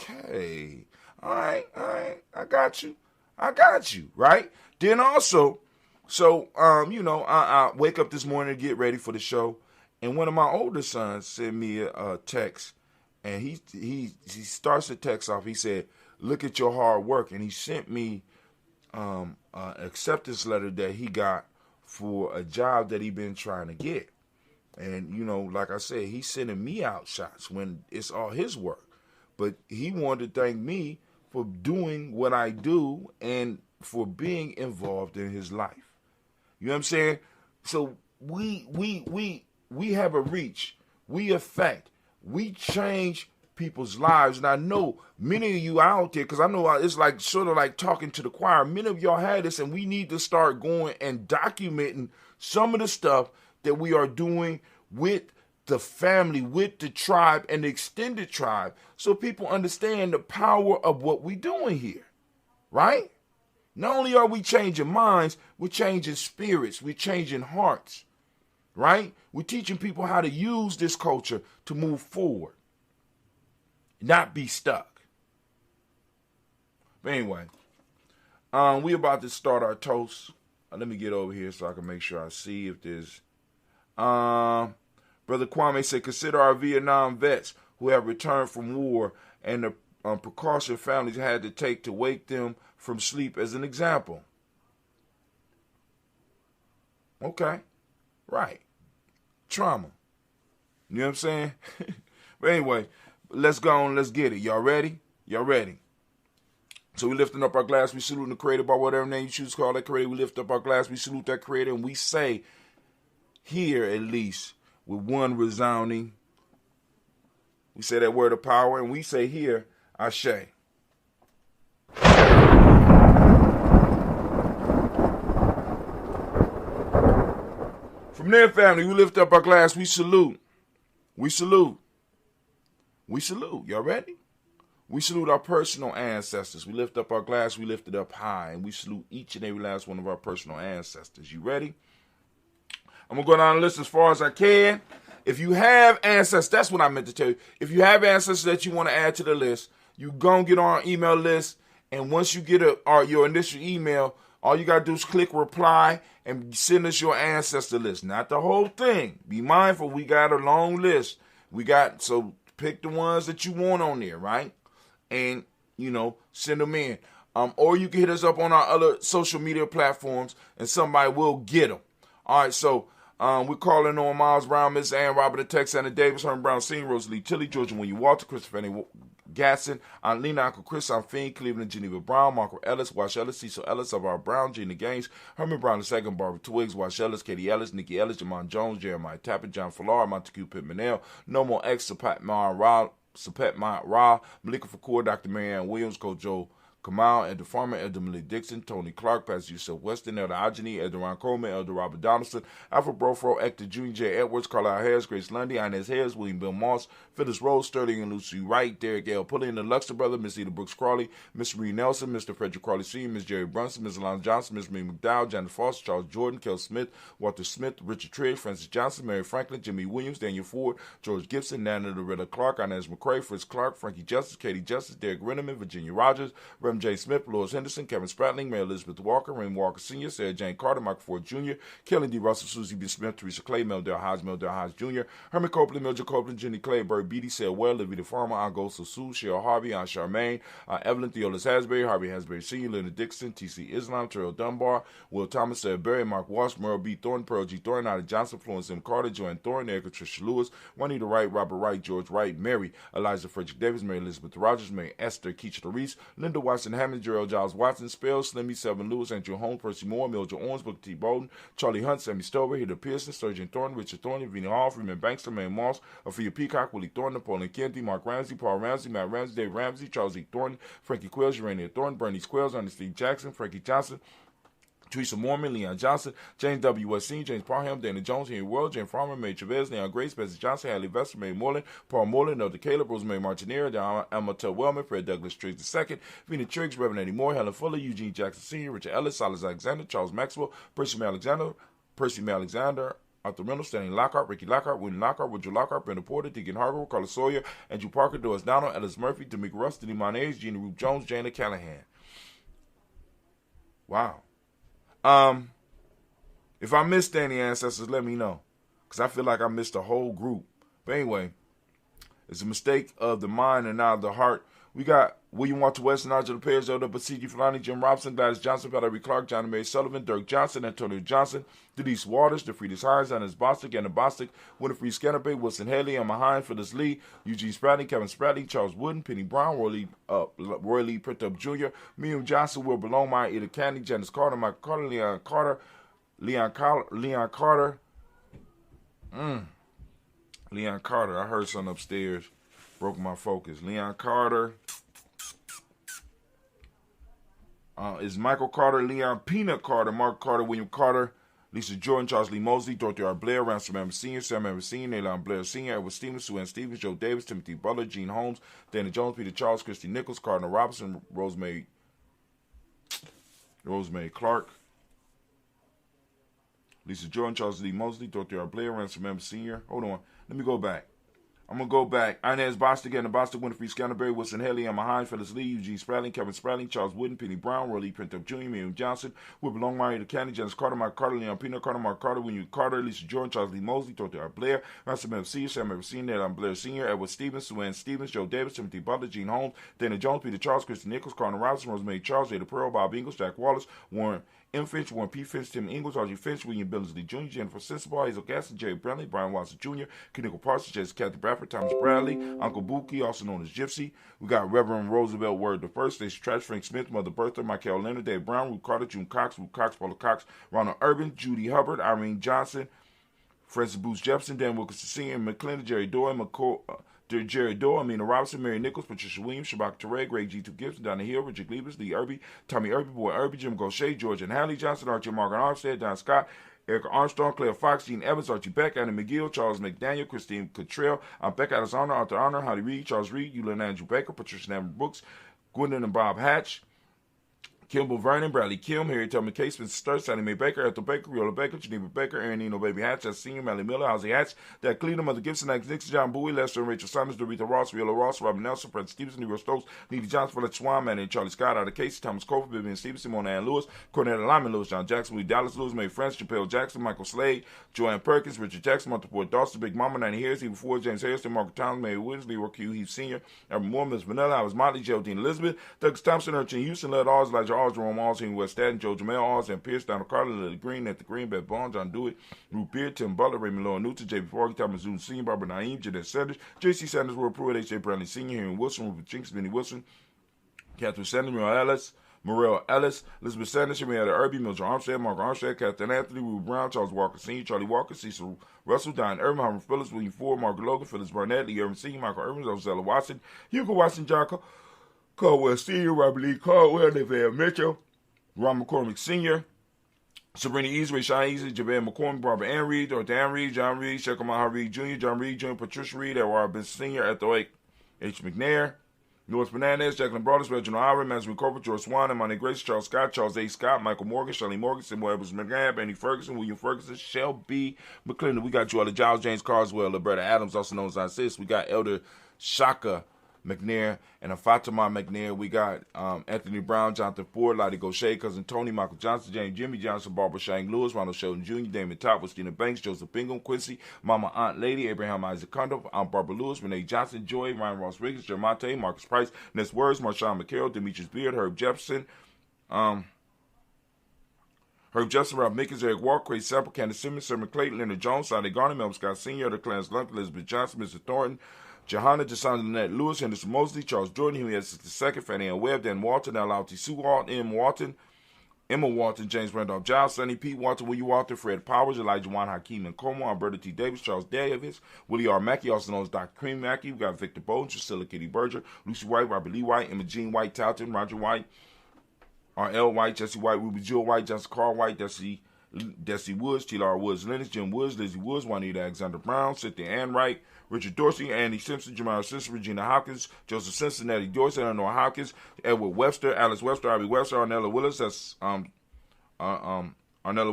okay. All right. I got you. Right? Then also, so, I wake up this morning to get ready for the show, and one of my older sons sent me a text, and he starts the text off. He said, look at your hard work. And he sent me an acceptance letter that he got for a job that he been trying to get. And, you know, like I said, he's sending me out shots when it's all his work. But he wanted to thank me for doing what I do and for being involved in his life. You know what I'm saying? So we have a reach. We affect. We change people's lives. And I know many of you out there, because I know it's like sort of like talking to the choir. Many of y'all had this, and we need to start going and documenting some of the stuff that we are doing with the family, with the tribe and the extended tribe, so people understand the power of what we're doing here, right? Not only are we changing minds, we're changing spirits, we're changing hearts, right? We're teaching people how to use this culture to move forward, not be stuck. But anyway, we're about to start our toast. Let me get over here so I can make sure I see if there's... Brother Kwame said, consider our Vietnam vets who have returned from war and the precaution families had to take to wake them from sleep as an example. Okay. Right. Trauma. You know what I'm saying? But anyway, let's go on. Let's get it. Y'all ready? Y'all ready? So we lifting up our glass. We salute the creator by whatever name you choose to call that creator. We lift up our glass. We salute that creator. And we say, here at least, with one resounding, we say that word of power. And we say here, Ashe. From there, family, we lift up our glass. We salute. We salute. We salute. Y'all ready? We salute our personal ancestors. We lift up our glass. We lift it up high. And we salute each and every last one of our personal ancestors. You ready? I'm going to go down the list as far as I can. If you have ancestors, that's what I meant to tell you. If you have ancestors that you want to add to the list, you go and get on our email list. And once you get your initial email, all you got to do is click reply and send us your ancestor list. Not the whole thing. Be mindful, we got a long list. So pick the ones that you want on there, right? And, send them in. Or you can hit us up on our other social media platforms and somebody will get them. All right, so we're calling on Miles Brown, Miss Ann, Robert the Tex, Anna Davis, Herman Brown, Senior, Rosalie Tilly, Georgia William Walter, Christopher Annie Gasson, Aunt Lena, Uncle Chris, Aunt Fiend, Cleveland, Geneva Brown, Marco Ellis, Wash Ellis, Cecil Ellis, of our Brown, Gina Gaines, Herman Brown II, Barbara Twiggs, Wash Ellis, Katie Ellis, Nikki Ellis, Jamon Jones, Jeremiah Tappan, John Fallar, Montague Pittman, No More X, Sapat Ra, Malika Fakur, Dr. Marianne Williams, Coach Joe Kamal, Elder Farmer, Elder Malik Dixon, Tony Clark, Pastor Yusuf Weston, Elder Ajani, Elder Ron Coleman, Elder Robert Donaldson, Alfred Brofro, Hector Jr., J. Edwards, Carlisle Harris, Grace Lundy, Inez Harris, William Bill Moss, Phyllis Rose, Sterling and Lucy Wright, Derek L. Pullian, the Luxor Brother, Miss Eda Brooks Crawley, Miss Marie Nelson, Mr. Frederick Crawley Sr., Miss Jerry Brunson, Miss Alon Johnson, Miss Marie McDowell, Janet Foster, Charles Jordan, Kel Smith, Walter Smith, Richard Trigg, Francis Johnson, Mary Franklin, Jimmy Williams, Daniel Ford, George Gibson, Nana Loretta Clark, Inez McCrae, Fritz Clark, Frankie Justice, Katie Justice, Derek Renneman, Virginia Rogers, Rem J. Smith, Lois Henderson, Kevin Spratling, Mary Elizabeth Walker, Raymond Walker Sr., Sarah Jane Carter, Michael Ford Jr., Kelly D. Russell, Susie B. Smith, Teresa Clay, Meldell Hodge Jr., Herman Copeland, Mildred Copeland, Jenny Clay, Bird Beatty, Sarah Well, Livy the Farmer, Aunt Gosa Sue, Cheryl Harvey, Aunt Charmaine, Evelyn Theolis Hasbury, Harvey Hasbury Sr., Leonard Dixon, T.C. Islam, Terrell Dunbar, Will Thomas, Sarah Berry, Mark Walsh, Merle B. Thornton, Pearl G. Thornton, Ida Johnson, Florence M. Carter, Joanne Thornton, Erica Tricia Lewis, Juanita Wright, Robert Wright, George Wright, Mary, Eliza Frederick Davis, Mary Elizabeth Rogers, Mary Esther Keach Reese, Linda Watson Hammond, Gerald Giles Watson, Spell, Slimmy, Selvin Lewis, Andrew Holmes, Percy Moore, Mildred Owens, Booker T. Bowden, Charlie Hunt, Sammy Stover, Hilda Pearson, Sturgeon Thornton, Richard Thornton, Vinnie Hall, Freeman Bankster, May Moss, Ophelia Peacock, Willie Thornton, Napoleon Kennedy, Mark Ramsey, Paul Ramsey, Matt Ramsey, Dave Ramsey, Charles E. Thornton, Frankie Quills, Urania Thornton, Bernice Quills, Ernestine Jackson, Frankie Johnson, Teresa Mormon, Leon Johnson, James W. Westin, James Parham, Dana Jones, Henry World, Jane Farmer, May Chavez, Leon Grace, Bessie Johnson, Hallie Vester, May Moreland, Paul Moreland, Elder Caleb, Rosemary Martinera, Amatel Wellman, Fred Douglas Triggs II, Vina Triggs, Reverend Eddie Moore, Helen Fuller, Eugene Jackson Sr., Richard Ellis, Silas Alexander, Charles Maxwell, Percy May Alexander, Arthur Reynolds, Stanley Lockhart, Ricky Lockhart, William Lockhart, Woodrow Lockhart, Brenda Porter, Deacon Hargrove, Carlos Sawyer, Andrew Parker, Doris Donald, Ellis Murphy, D'Amica Russ, Denny Monez, Gina Ruth Jones, Jana Callahan. Wow. If I missed any ancestors, let me know, because I feel like I missed a whole group. But anyway, it's a mistake of the mind and not of the heart. We got William Walter West, Nigel Perez, Oda Basiji Fulani, Jim Robinson, Gladys Johnson, Valerie Clark, Johnny Mary Sullivan, Dirk Johnson, Antonio Johnson, Denise Waters, DeFriedis Hines, Annis Bostic, Anna Bostic, Winifred Scanapay, Wilson Haley, Emma Hine, Phyllis Lee, Eugene Spradley, Kevin Spradley, Charles Wooden, Penny Brown, Roy Lee Prithup Jr., Miriam Johnson, Wilbur Longmire, Ida Candy, Janice Carter, Michael Carter, Leon Carter. Leon Carter. I heard something upstairs. Broke my focus. Leon Carter. Is Michael Carter, Leon Peanut Carter, Mark Carter, William Carter, Lisa Jordan, Charles Lee Mosley, Dorothy R. Blair, Ransom Member Sr., Sam Member Sr., Elon Blair Sr., Edward Stevens, Sue Ann Stevens, Joe Davis, Timothy Butler, Gene Holmes, Dana Jones, Peter Charles, Christy Nichols, Cardinal Robinson, Rosemary Clark, Lisa Jordan, Charles Lee Mosley, Dorothy R. Blair, Ransom Member Sr. Hold on. Let me go back. I'm going to go back. Inez Bostic, Anna Bostic, Winifred Scanterbury, Wilson Haley, Emma Hine, Phyllis Lee, Eugene Spradley, Kevin Spradley, Charles Wooden, Penny Brown, Roy Lee Printup Jr., Miriam Johnson, Wilbur Longmire, Ida Candy, Janice Carter, Mike Carter, Leon Peanut Carter, Mark Carter, William Carter, Lisa Jordan, Charles Lee Mosley, Dorothy R. Blair, Ransom M. Sr., Sam M. Sr., Elon Blair Sr., Edward Stevens, Sue Ann Stevens, Joe Davis, Timothy Butler, Gene Holmes, Dana Jones, Peter Charles, Christy Nichols, Cardinal Robinson, Rosemary Charles, Ada Pearl, Bob Ingles, Jack Wallace, Warren M. Finch, Warren P. Finch, Tim Ingles, Archie Finch, William Billingsley Jr., Jennifer Sensabaugh, Hazel Gaston, Jerry Brantley, Brian Watson Jr., Kenico Parsons, Jesse Kathy Bradford, Thomas Bradley, Uncle Buki, also known as Gypsy. We got Reverend Roosevelt Word the First, Stacey Trash, Frank Smith, Mother Bertha, Michael Leonard, Dave Brown, Ruth Carter, June Cox, Ruth Cox, Paula Cox, Ronald Urban, Judy Hubbard, Irene Johnson, Francis Booth Jefferson, Dan Wilkinson Sr., McClendon, Jerry Doyle, Jerry Doyle, Amina Robinson, Mary Nichols, Patricia Williams, Shabak Teray, Greg G2 Gibson, Donna Hill, Richard Glebus, Lee Irby, Tommy Irby, Boy Irby, Jim Gaucher, George and Hallie Johnson, Archie Margaret Armstead, Don Scott, Erica Armstrong, Claire Fox, Gene Evans, Archie Beck, Anna McGill, Charles McDaniel, Christine Cottrell, Becca Alice Honor, Arthur Honor, Holly Reed, Charles Reed, Eula and Andrew Baker, Patricia Navarro Brooks, Gwendolyn and Bob Hatch, Kimball Vernon, Bradley Kim, Harry Tubman Case, Spencer Sturz, Sally Mae Baker, Ethel Baker, Riola Baker, Geneva Baker, Aaron Nino Baby Hatch, as Senior, Melly Miller, Ozzie Hatch, Jack Cleveland, Mother Gibson, Alex Nixon, John Bowie, Lester and Rachel Simons, Dorita Ross, Viola Ross, Robin Nelson, Fred Stevenson, Nero Stokes, Needy Johnson, Philip Swan, Manny and Charlie Scott, Ada Casey, Thomas Cofer, Vivian Stevenson, Mona Ann Lewis, Cornell Lyman, Lewis John Jackson, Lee Dallas Lewis, May France, Chappelle Jackson, Michael Slade, Joanne Perkins, Richard Jackson, Martha Ford Dawson, Big Mama, 90 Harris, Eva Ford, James Harrison, Margaret Towns, Mary Williams, Leroy Q. Heath Sr., Albert Moore, Miss Vanilla, I was Motley, Geraldine Elizabeth, Douglas Thompson, Urchin Houston, Led Oz, Elijah Oz, Jerome Oz, Henry West Staten, Joe Jamel Oz, and Pierce, Donald Carter, Lily Green, at the Green, Beth Bond, John Dewey, Ruth Beard, Tim Butler, Raymond Lowe Newton, J.B. Forgy, Thomas Zoon Sr., Barbara Naeem, Jeanette Sanders, J.C. Sanders, World Pruitt, H.J. Bradley Sr., Henry Wilson, Rupert Jinks, Benny Wilson, Catherine Sanders, Morel Ellis, Elizabeth Sanders, Henrietta Irby, Mildred Armstead, Margaret Armstead, Catherine Anthony, Ruth Brown, Charles Walker Sr., Charlie Walker, Cecil Russell, Diane Irvin, Harvard Phillips, William Ford, Margaret Logan, Phyllis Barnett, Lee Irvin Sr., Michael Irvin, Rosella Watson, Hugo Watson, John Caldwell Sr., Robert Lee Caldwell, Neville Mitchell, Ron McCormick Sr., Sabrina Easy, Sean Easy, Javed McCormick, Barbara Ann Reed, Dorothy Ann Reed, John Reed, Shekhar Maha Reed Jr., John Reed Jr., Patricia Reed, Edward Benson Sr., Ethel H. McNair, Norris Fernandez, Jacqueline Broadus, Reginald Ira, Mansfield Corporate, George Swan, Imani Grace, Charles Scott, Charles A. Scott, Michael Morgan, Shirley Morgan, Samuel Edwards McGann, Andy Ferguson, William Ferguson, Shelby McClendon. We got Joella Giles, James Carswell, Liberta Adams, also known as Isis. We got Elder Shaka McNair and Fatima McNair. We got Anthony Brown, Jonathan Ford, Lottie Gaucher, Cousin Tony, Michael Johnson, James Jimmy Johnson, Barbara Shang Lewis, Ronald Sheldon Jr., Damon Top, Christina Banks, Joseph Bingham, Quincy, Mama Aunt Lady, Abraham Isaac Kondo, Aunt Barbara Lewis, Renee Johnson, Joy, Ryan Ross Riggins, Jermonte, Marcus Price, Ness Words, Marshawn McCarroll, Demetrius Beard, Herb Jefferson, Ralph Mickens, Eric Walker, Craig Sample, Candace Simmons, Sir Clayton, Leonard Jones, Sonny Garner, Melvin Scott Sr., the Clarence Lump, Elizabeth Johnson, Mr. Thornton, Johanna Jasana Lynette Lewis, Henderson Mosley, Charles Jordan, Henry S. II, Fannie Ann Webb, Dan Walton, L.L.T. Sue Walton, Emma Walton, James Randolph Giles, Sonny Pete Walton, Willie Walton, Fred Powers, Elijah Juan Hakeem and Como, Alberta T. Davis, Charles Davis, Willie R. Mackey, also known as Dr. Cream Mackey. We got Victor Bowden, Priscilla Kitty Berger, Lucy White, Robert Lee White, Emma Jean White, Talton, Roger White, R.L. White, Jesse White, Ruby Jewel White, Johnson Carl White, Desi Woods, T.L.R. Woods, Lennox, Jim Woods, Lizzie Woods, Juanita Alexander Brown, Cynthia Ann Wright, Richard Dorsey, Andy Simpson, Jamara Simpson, Regina Hopkins, Joseph Simpson, Eddie Dorsey, Eleanor Hopkins, Edward Webster, Alice Webster, Abby Webster, Arnella Willis, that's Arnella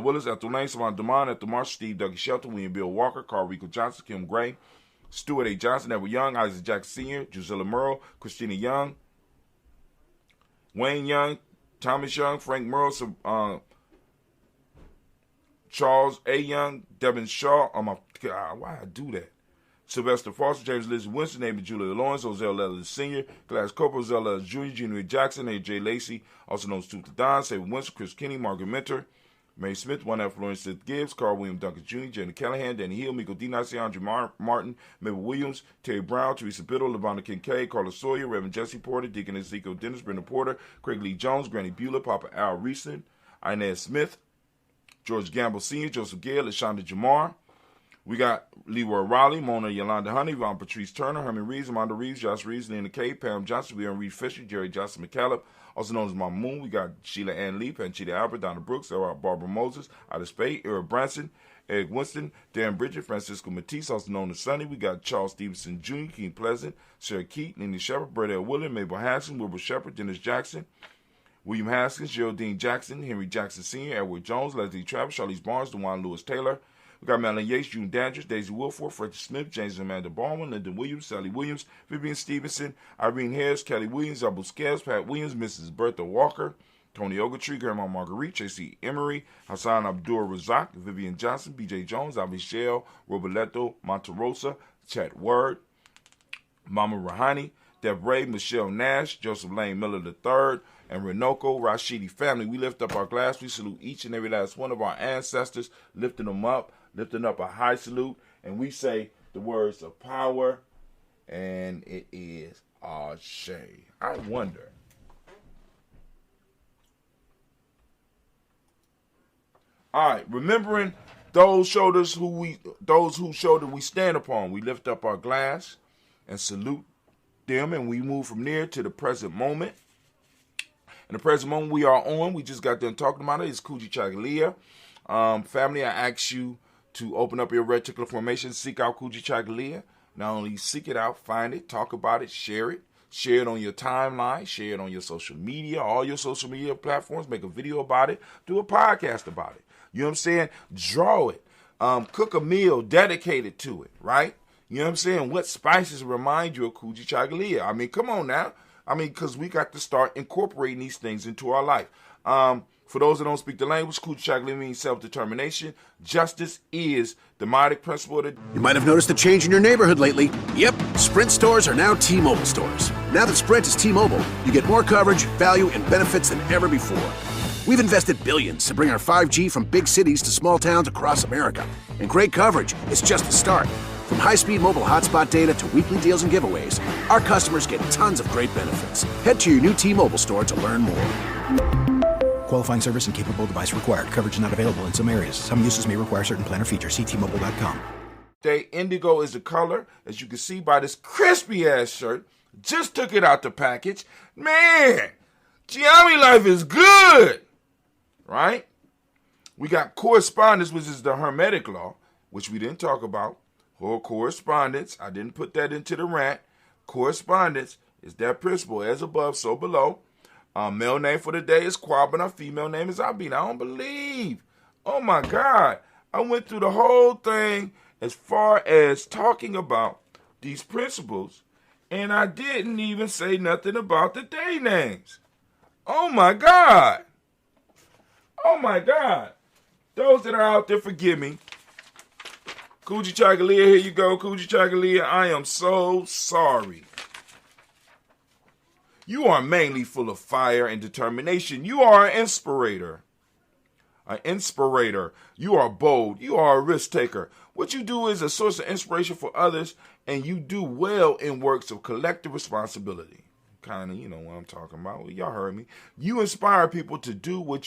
Willis, Ethel Lane, Savon Demond, Ethel Marsh, Steve Dougie Shelton, William Bill Walker, Carl Rico Johnson, Kim Gray, Stuart A. Johnson, Edward Young, Isaac Jackson Sr., Drusilla Merle, Christina Young, Wayne Young, Thomas Young, Frank Merle, Charles A. Young, Devin Shaw. Oh my God, why I do that? Sylvester Foster, James Lizzie Winston, Amy Julia Lawrence, Ozell Ellis Sr., Glass Corporal, Ozell Ellis Jr., Junior Jackson, A.J. Lacey, also known as Tooth the Don, Saban Winston, Chris Kinney, Margaret Mentor, Mary Smith, 1F Florence Sith Gibbs, Carl William Duncan Jr., Jenny Callahan, Danny Hill, Miko Dinasi, Andre Martin, Mabel Williams, Terry Brown, Teresa Biddle, Lavonda Kincaid, Carla Sawyer, Reverend Jesse Porter, Deacon Ezekiel Dennis, Brenda Porter, Craig Lee Jones, Granny Beulah, Papa Al Reeson, Inez Smith, George Gamble Sr., Joseph Gale, LaShonda Jamar. We got Leroy Raleigh, Mona Yolanda Honey, Von Patrice Turner, Herman Reeves, Amanda Reeves, Josh Reeves, Lena Kay, Pam Johnson, William Reed Fisher, Jerry Johnson McCallum, also known as Mama Moon. We got Sheila Ann Lee, Panchita Albert, Donna Brooks, Barbara Moses, Ida Spade, Eric Branson, Eric Winston, Dan Bridget, Francisco Matisse, also known as Sonny. We got Charles Stevenson Jr., King Pleasant, Sarah Keat, Nene Shepard, Brett L. William, Mabel Hanson, Wilbur Shepard, Dennis Jackson, William Haskins, Geraldine Jackson, Henry Jackson Sr., Edward Jones, Leslie Travis, Charlize Barnes, DeJuan Lewis Taylor. We got Madeline Yates, June Dandridge, Daisy Wilford, Frederick Smith, James and Amanda Baldwin, Lyndon Williams, Sally Williams, Vivian Stevenson, Irene Harris, Kelly Williams, Abu Scales, Pat Williams, Mrs. Bertha Walker, Tony Ogletree, Grandma Marguerite, J.C. Emery, Hassan Abdul Razak, Vivian Johnson, B.J. Jones, Avichelle, Roberto Monterosa, Chet Word, Mama Rahani, Debray, Michelle Nash, Joseph Lane Miller III, and Renoko Rashidi family. We lift up our glass. We salute each and every last one of our ancestors, lifting them up, lifting up a high salute, and we say the words of power, and it is Ashe. I wonder, all right, remembering those shoulder we stand upon, we lift up our glass and salute them, and we move from there to the present moment. In the present moment we are on, we just got done talking about it, it's Kujichagulia. Family, I ask you to open up your reticular formation, seek out Kujichagulia. Not only seek it out, find it, talk about it, share it. Share it on your timeline, share it on your social media, all your social media platforms, make a video about it, do a podcast about it. You know what I'm saying? Draw it. Cook a meal dedicated to it, right? You know what I'm saying? What spices remind you of Kujichagulia? I mean, come on now. I mean, because we got to start incorporating these things into our life. For those that don't speak the language, Kujichagulia means self-determination. Justice is the democratic principle. You might have noticed a change in your neighborhood lately. Yep, Sprint stores are now T-Mobile stores. Now that Sprint is T-Mobile, you get more coverage, value, and benefits than ever before. We've invested billions to bring our 5G from big cities to small towns across America. And great coverage is just the start. From high-speed mobile hotspot data to weekly deals and giveaways, our customers get tons of great benefits. Head to your new T-Mobile store to learn more. Qualifying service and capable device required. Coverage not available in some areas. Some uses may require certain plan or features. See T-Mobile.com. Indigo is the color, as you can see by this crispy-ass shirt. Just took it out the package. Man, Giammi life is good, right? We got correspondence, which is the Hermetic law, which we didn't talk about. Or correspondence, I didn't put that into the rant. Correspondence is that principle, as above, so below. Male name for the day is Quabin. Our female name is Abin. I don't believe. Oh my God. I went through the whole thing as far as talking about these principles, and I didn't even say nothing about the day names. Oh my God. Oh my God. Those that are out there, forgive me. Kujichagulia, here you go. Kujichagulia, I am so sorry. You are mainly full of fire and determination. You are an inspirator. An inspirator. You are bold. You are a risk taker. What you do is a source of inspiration for others, and you do well in works of collective responsibility. Kind of, you know what I'm talking about. Well, y'all heard me. You inspire people to do what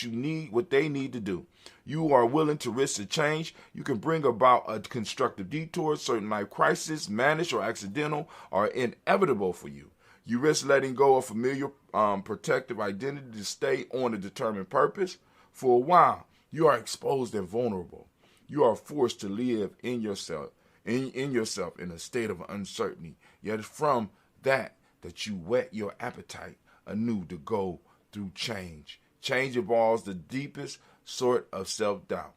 they need to do. You are willing to risk a change. You can bring about a constructive detour. Certain life crises, managed or accidental, are inevitable for you. You risk letting go of familiar protective identity to stay on a determined purpose. For a while, you are exposed and vulnerable. You are forced to live in yourself in a state of uncertainty. Yet it's from that you whet your appetite anew to go through change. Change involves the deepest sort of self-doubt.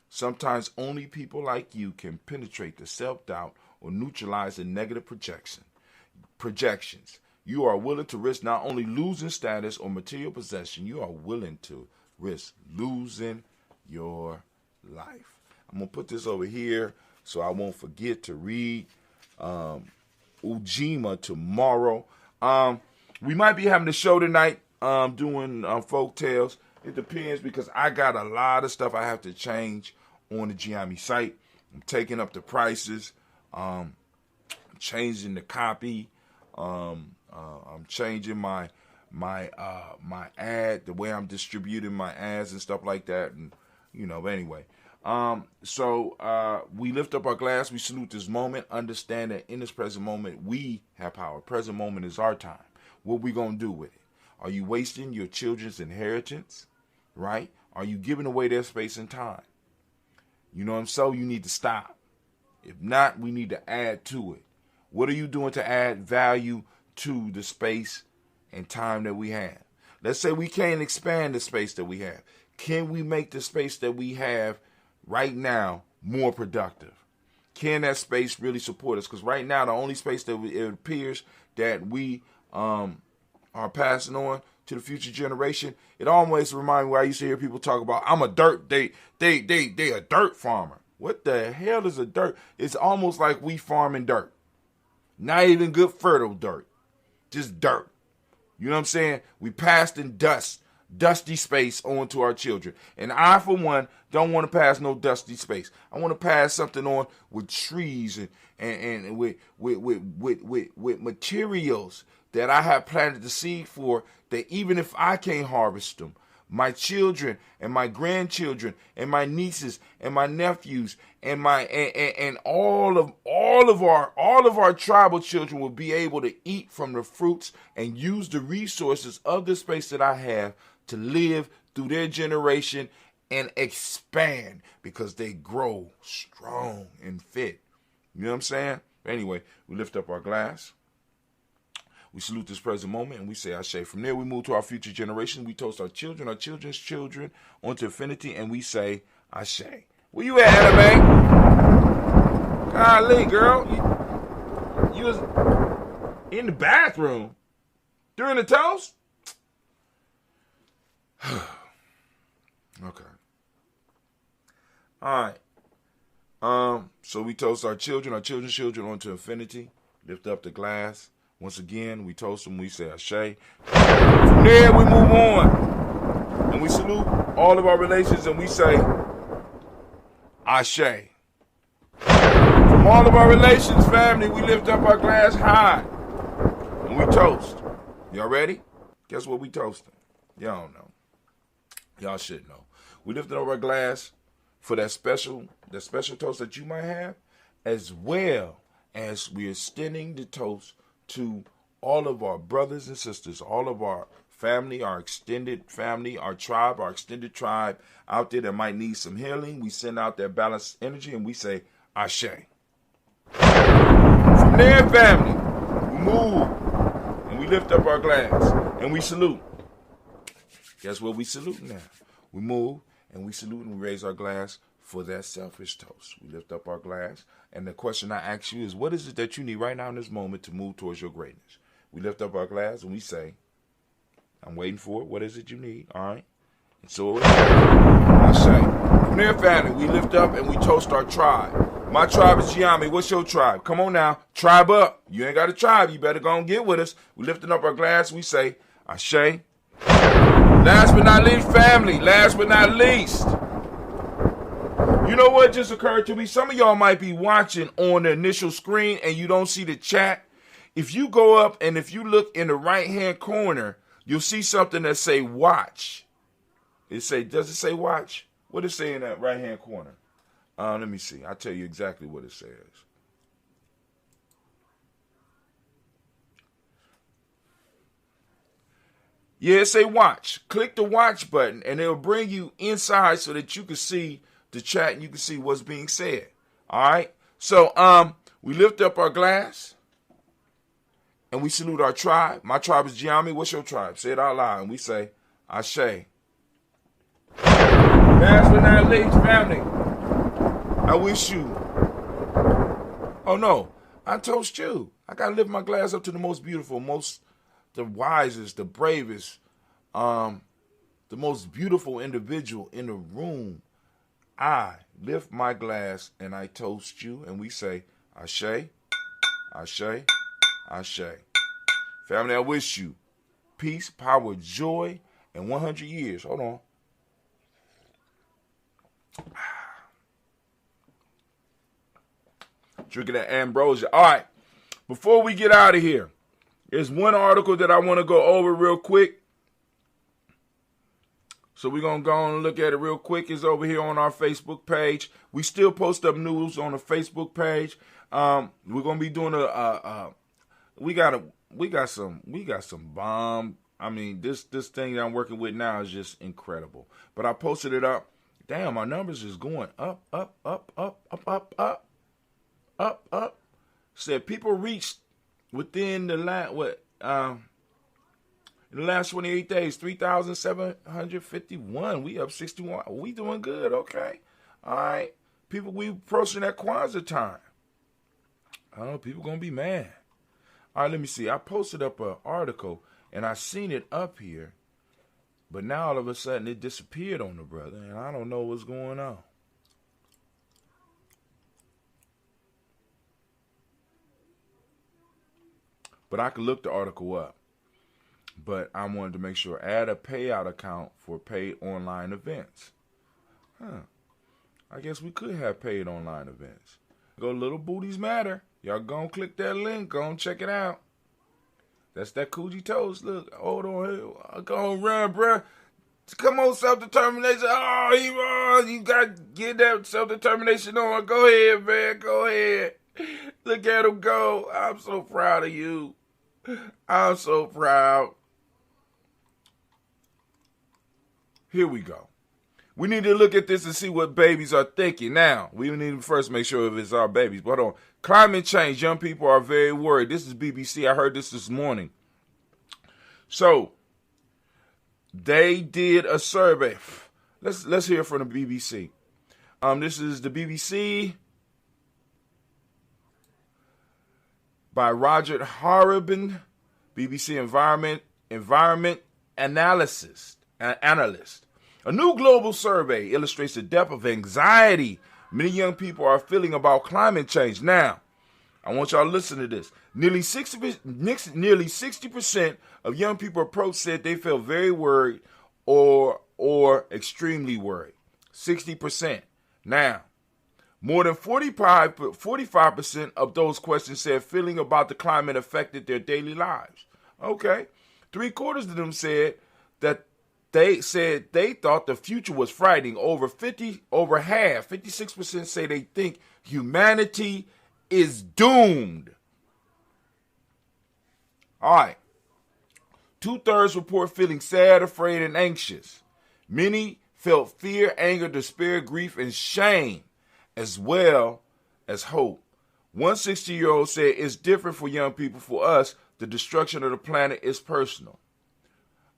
Sometimes only people like you can penetrate the self-doubt or neutralize the negative projections. You are willing to risk not only losing status or material possession, you are willing to risk losing your life. I'm going to put this over here so I won't forget to read Ujima tomorrow. We might be having a show tonight doing folk tales. It depends because I got a lot of stuff I have to change on the Giami site. I'm taking up the prices. Changing the copy. I'm changing my ad, the way I'm distributing my ads and stuff like that. And anyway. So we lift up our glass. We salute this moment. Understand that in this present moment, we have power. Present moment is our time. What we gonna do with it? Are you wasting your children's inheritance? Right? Are you giving away their space and time? So you need to stop. If not, we need to add to it. What are you doing to add value to the space and time that we have? Let's say we can't expand the space that we have. Can we make the space that we have right now more productive? Can that space really support us? Because right now, the only space that it appears that we are passing on to the future generation, it always reminds me where I used to hear people talk about, I'm a dirt, they a dirt farmer. What the hell is a dirt? It's almost like we farming dirt. Not even good fertile dirt. Just dirt. You know what I'm saying? We passing dusty space on to our children. And I, for one, don't want to pass no dusty space. I want to pass something on with trees and with materials that I have planted the seed for, that even if I can't harvest them, my children and my grandchildren and my nieces and my nephews and all of our tribal children will be able to eat from the fruits and use the resources of the space that I have to live through their generation and expand, because they grow strong and fit. You know what I'm saying? Anyway, we lift up our glass. We salute this present moment, and we say Ashe. From there, we move to our future generation. We toast our children, our children's children, onto infinity, and we say Ashe. Where you at, Anime? Golly, girl. You was in the bathroom during the toast? Okay. All right. So we toast our children's children onto infinity. Lift up the glass. Once again, we toast them, we say Ashe. From there, we move on. And we salute all of our relations, and we say Ashe. From all of our relations, family, we lift up our glass high. And we toast. Y'all ready? Guess what we toasting? Y'all don't know. Y'all should know. We lifted up our glass for that special toast that you might have, as well as we're extending the toast to all of our brothers and sisters, all of our family, our extended family, our tribe, our extended tribe out there that might need some healing. We send out that balanced energy and we say Ashe. From there, family, we move and we lift up our glass and we salute. Guess what we salute now? We move and we salute and we raise our glass for that selfish toast. We lift up our glass, and the question I ask you is, what is it that you need right now in this moment to move towards your greatness? We lift up our glass and we say, I'm waiting for it. What is it you need? All right. And so I say, from there, family, we lift up and we toast our tribe. My tribe is Giami. What's your tribe? Come on now. Tribe up. You ain't got a tribe. You better go and get with us. We lifting up our glass. We say, Ashe. Last but not least, family. Last but not least. You know what just occurred to me? Some of y'all might be watching on the initial screen and you don't see the chat. If you go up and if you look in the right-hand corner, you'll see something that say watch. Does it say watch? What does it say in that right-hand corner? Let me see. I'll tell you exactly what it says. Yeah, it say watch. Click the watch button and it'll bring you inside so that you can see the chat and you can see what's being said. All right. So we lift up our glass and we salute our tribe. My tribe is Giami. What's your tribe? Say it out loud. And we say Ashe. Last but not least, family, I wish you. Oh no, I toast you. I gotta lift my glass up to the most beautiful, the wisest, the bravest, the most beautiful individual in the room. I lift my glass and I toast you, and we say Ashe. Ashe. Ashe. Family, I wish you peace, power, joy, and 100 years. Hold on. Drinking that ambrosia. All right. Before we get out of here, there's one article that I want to go over real quick. So we're going to go and look at it real quick. It's over here on our Facebook page. We still post up news on the Facebook page. We're going to be doing we got some bomb. I mean, this thing that I'm working with now is just incredible. But I posted it up. Damn, my numbers is going up. Said people reached within the in the last 28 days, 3,751. We up 61. We doing good, okay. All right. People, we approaching that Kwanzaa time. Oh, people going to be mad. All right, let me see. I posted up an article, and I seen it up here. But now, all of a sudden, it disappeared on the brother, and I don't know what's going on. But I could look the article up. But I wanted to make sure, add a payout account for paid online events. I guess we could have paid online events. Go Little Booties Matter. Y'all go and click that link. Go and check it out. That's that Coogee Toast. Look, hold on. Go and run, bruh. Come on, self-determination. Oh, you got to get that self-determination on. Go ahead, man. Go ahead. Look at him go. I'm so proud of you. I'm so proud. Here we go. We need to look at this and see what babies are thinking. Now, we need to first make sure if it's our babies. But hold on. Climate change. Young people are very worried. This is BBC. I heard this morning. So, they did a survey. Let's hear from the BBC. This is the BBC by Roger Harabin, BBC Environment Analyst. A new global survey illustrates the depth of anxiety many young people are feeling about climate change. Now, I want y'all to listen to this. Nearly 60% of young people approached said they felt very worried or extremely worried. 60%. Now, more than 45% of those questions said feeling about the climate affected their daily lives. Okay. 3/4 of them said that they thought the future was frightening. Over half, 56% say they think humanity is doomed. All right. 2/3 report feeling sad, afraid, and anxious. Many felt fear, anger, despair, grief, and shame, as well as hope. One 60-year-old said it's different for young people. For us, the destruction of the planet is personal.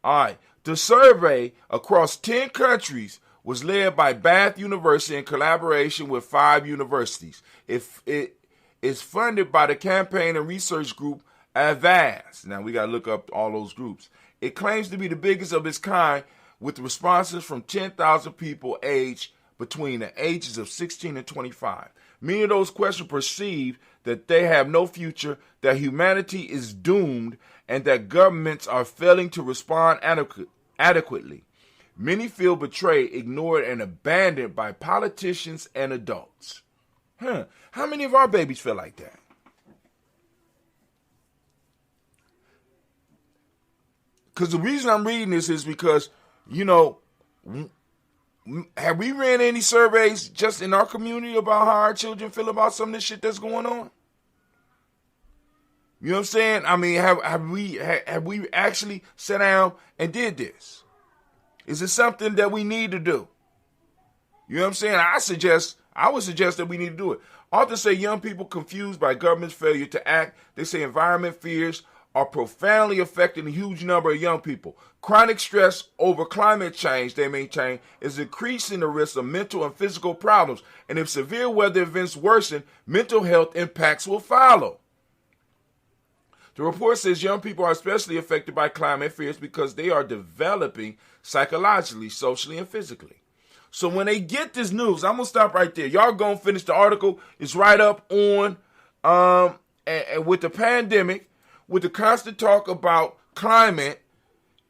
All right. The survey across 10 countries was led by Bath University in collaboration with 5 universities. It is funded by the campaign and research group Avast. Now, we got to look up all those groups. It claims to be the biggest of its kind, with responses from 10,000 people aged between the ages of 16 and 25. Many of those questions perceive that they have no future, that humanity is doomed, and that governments are failing to respond adequately. Many feel betrayed, ignored, and abandoned by politicians and adults. How many of our babies feel like that? Because the reason I'm reading this is because, have we ran any surveys just in our community about how our children feel about some of this shit that's going on? You know what I'm saying? I mean, have we actually sat down and did this? Is it something that we need to do? You know what I'm saying? I would suggest that we need to do it. Authors say young people confused by government's failure to act. They say environment fears are profoundly affecting a huge number of young people. Chronic stress over climate change, they maintain, is increasing the risk of mental and physical problems. And if severe weather events worsen, mental health impacts will follow. The report says young people are especially affected by climate fears because they are developing psychologically, socially, and physically. So when they get this news, I'm going to stop right there. Y'all going to finish the article. It's right up on and with the pandemic, with the constant talk about climate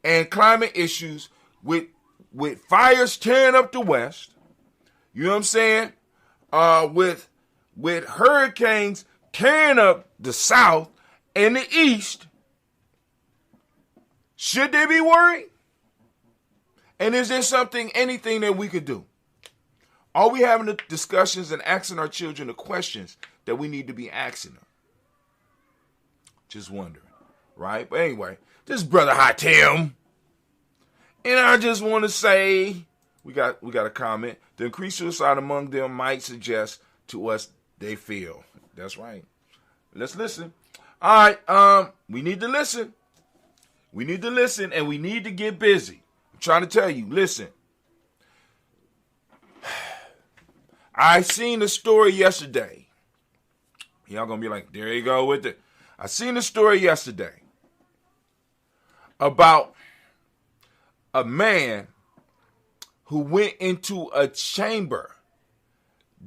and climate issues, with fires tearing up the West, you know what I'm saying? With hurricanes tearing up the South and the East, should they be worried? And is there anything that we could do? Are we having the discussions and asking our children the questions that we need to be asking them? Just wondering, right? But anyway, this is Brother Hatim. And I just want to say, we got a comment. The increased suicide among them might suggest to us they feel. That's right. Let's listen. All right, we need to listen. We need to listen, and we need to get busy. I'm trying to tell you, listen. I seen a story yesterday. Y'all gonna be like, there you go with it. I seen a story yesterday about a man who went into a chamber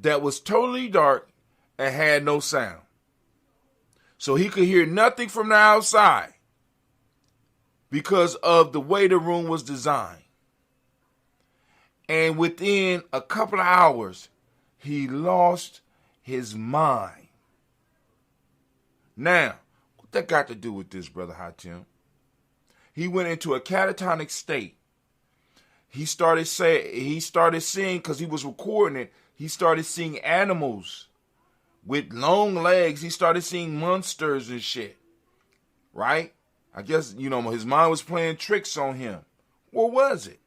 that was totally dark and had no sound. So he could hear nothing from the outside because of the way the room was designed. And within a couple of hours, he lost his mind. Now, what that got to do with this, Brother Hatim? He went into a catatonic state. He started seeing, because he was recording it, he started seeing animals with long legs. He started seeing monsters and shit. Right? I guess, his mind was playing tricks on him. Or was it?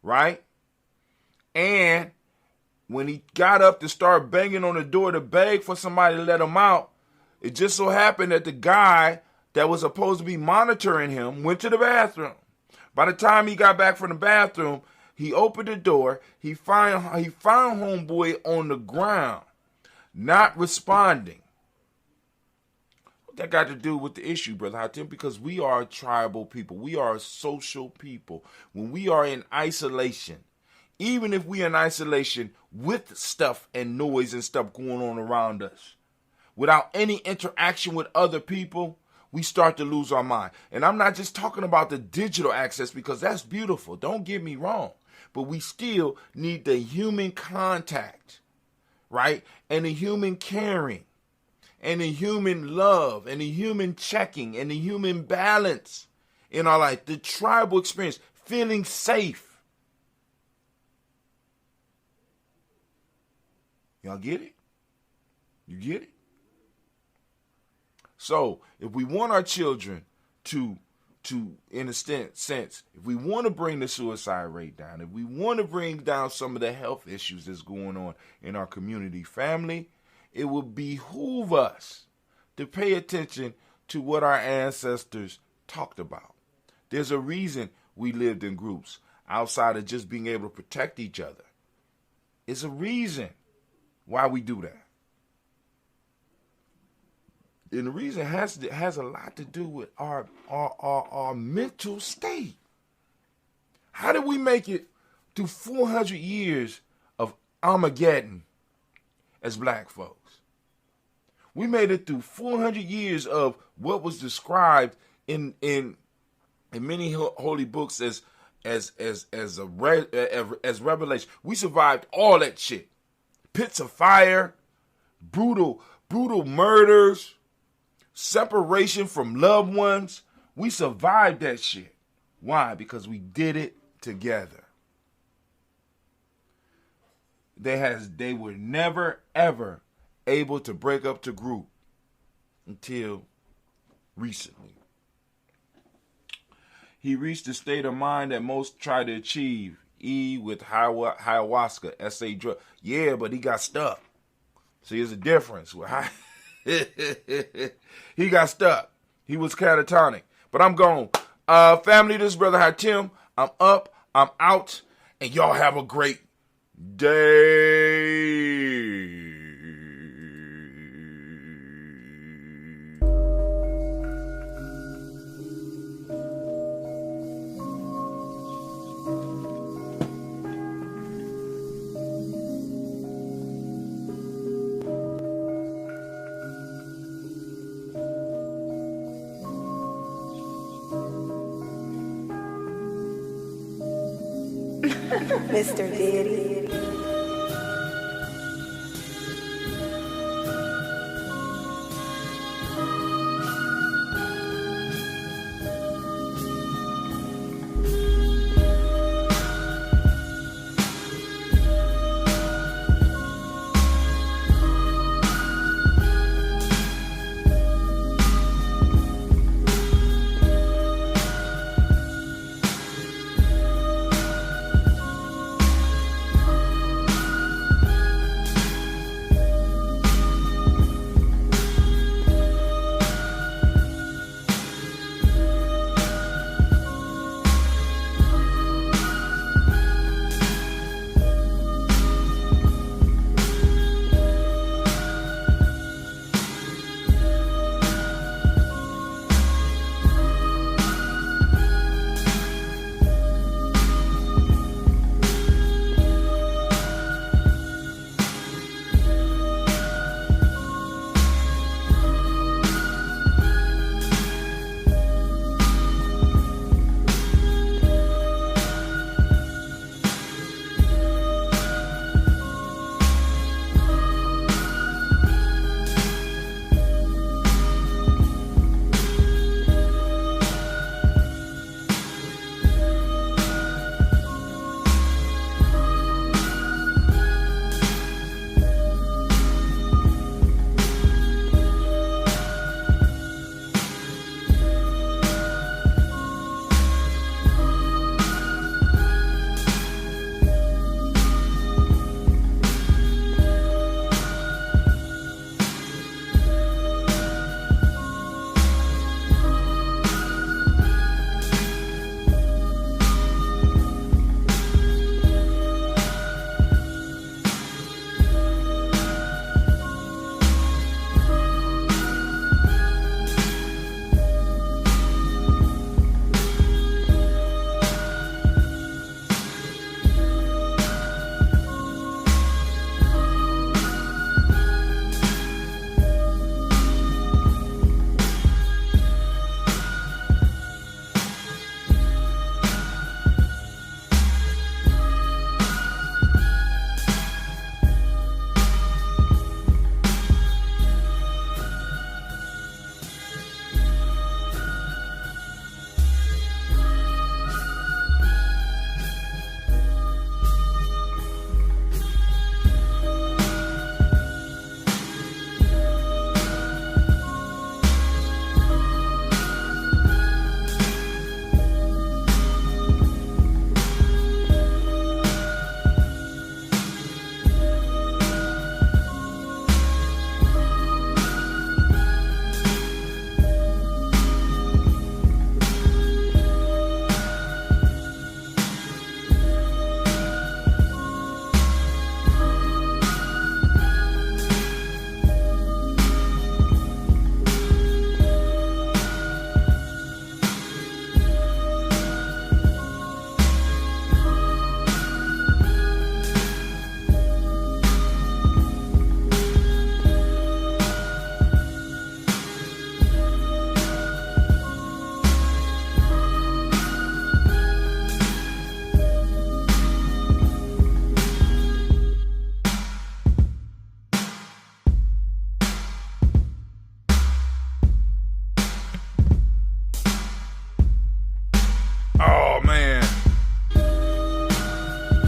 Right? And when he got up to start banging on the door to beg for somebody to let him out, it just so happened that the guy that was supposed to be monitoring him went to the bathroom. By the time he got back from the bathroom, he opened the door. He found homeboy on the ground, not responding. What that got to do with the issue, Brother Hatim? Because we are a tribal people. We are a social people. When we are in isolation, even if we are in isolation with stuff and noise and stuff going on around us, without any interaction with other people, we start to lose our mind. And I'm not just talking about the digital access, because that's beautiful. Don't get me wrong. But we still need the human contact, right? And the human caring, and the human love, and the human checking, and the human balance in our life. The tribal experience, feeling safe. Y'all get it? You get it? So if we want our children to in a sense, if we want to bring the suicide rate down, if we want to bring down some of the health issues that's going on in our community, family, it would behoove us to pay attention to what our ancestors talked about. There's a reason we lived in groups outside of just being able to protect each other. It's a reason why we do that. And the reason has a lot to do with our mental state. How did we make it through 400 years of Armageddon as black folks? We made it through 400 years of what was described in many holy books as revelation. We survived all that shit. Pits of fire, brutal murders, separation from loved ones. We survived that shit. Why? Because we did it together. They were never, ever able to break up the group until recently. He reached a state of mind that most try to achieve. With ayahuasca, SA drug. Yeah, but he got stuck. See, there's a difference. He got stuck. He was catatonic. But I'm gone. Family, this is Brother Hatim. I'm up. I'm out. And y'all have a great day. Mr. Daddy.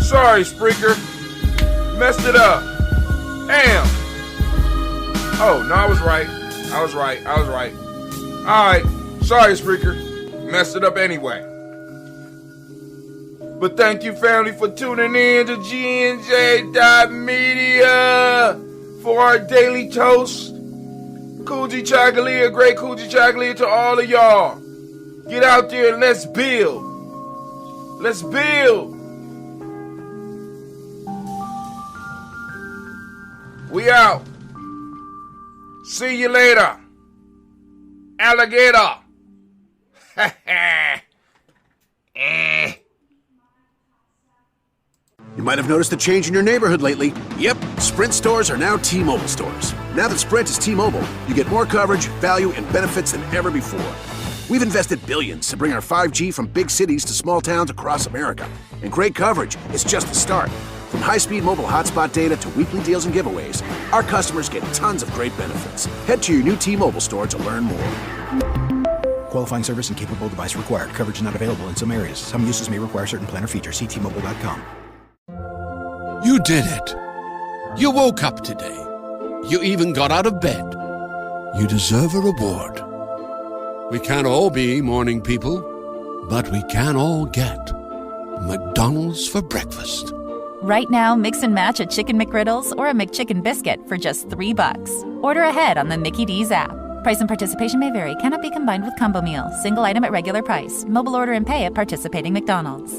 Sorry, Spreaker. Messed it up. Damn. Oh, no, I was right. Alright. Sorry, Spreaker. Messed it up anyway. But thank you, family, for tuning in to GNJ.media for our daily toast. Kujichagulia, great Kujichagulia to all of y'all. Get out there and let's build. Let's build. We out. See you later. Alligator. You might have noticed a change in your neighborhood lately. Yep, Sprint stores are now T-Mobile stores. Now that Sprint is T-Mobile, you get more coverage, value, and benefits than ever before. We've invested billions to bring our 5G from big cities to small towns across America. And great coverage is just the start. From high-speed mobile hotspot data to weekly deals and giveaways, our customers get tons of great benefits. Head to your new T-Mobile store to learn more. Qualifying service and capable device required. Coverage not available in some areas. Some uses may require certain plan or features. See T-Mobile.com. You did it. You woke up today. You even got out of bed. You deserve a reward. We can't all be morning people, but we can all get McDonald's for breakfast. Right now, mix and match a Chicken McGriddles or a McChicken Biscuit for just $3. Order ahead on the Mickey D's app. Price and participation may vary. Cannot be combined with combo meal. Single item at regular price. Mobile order and pay at participating McDonald's.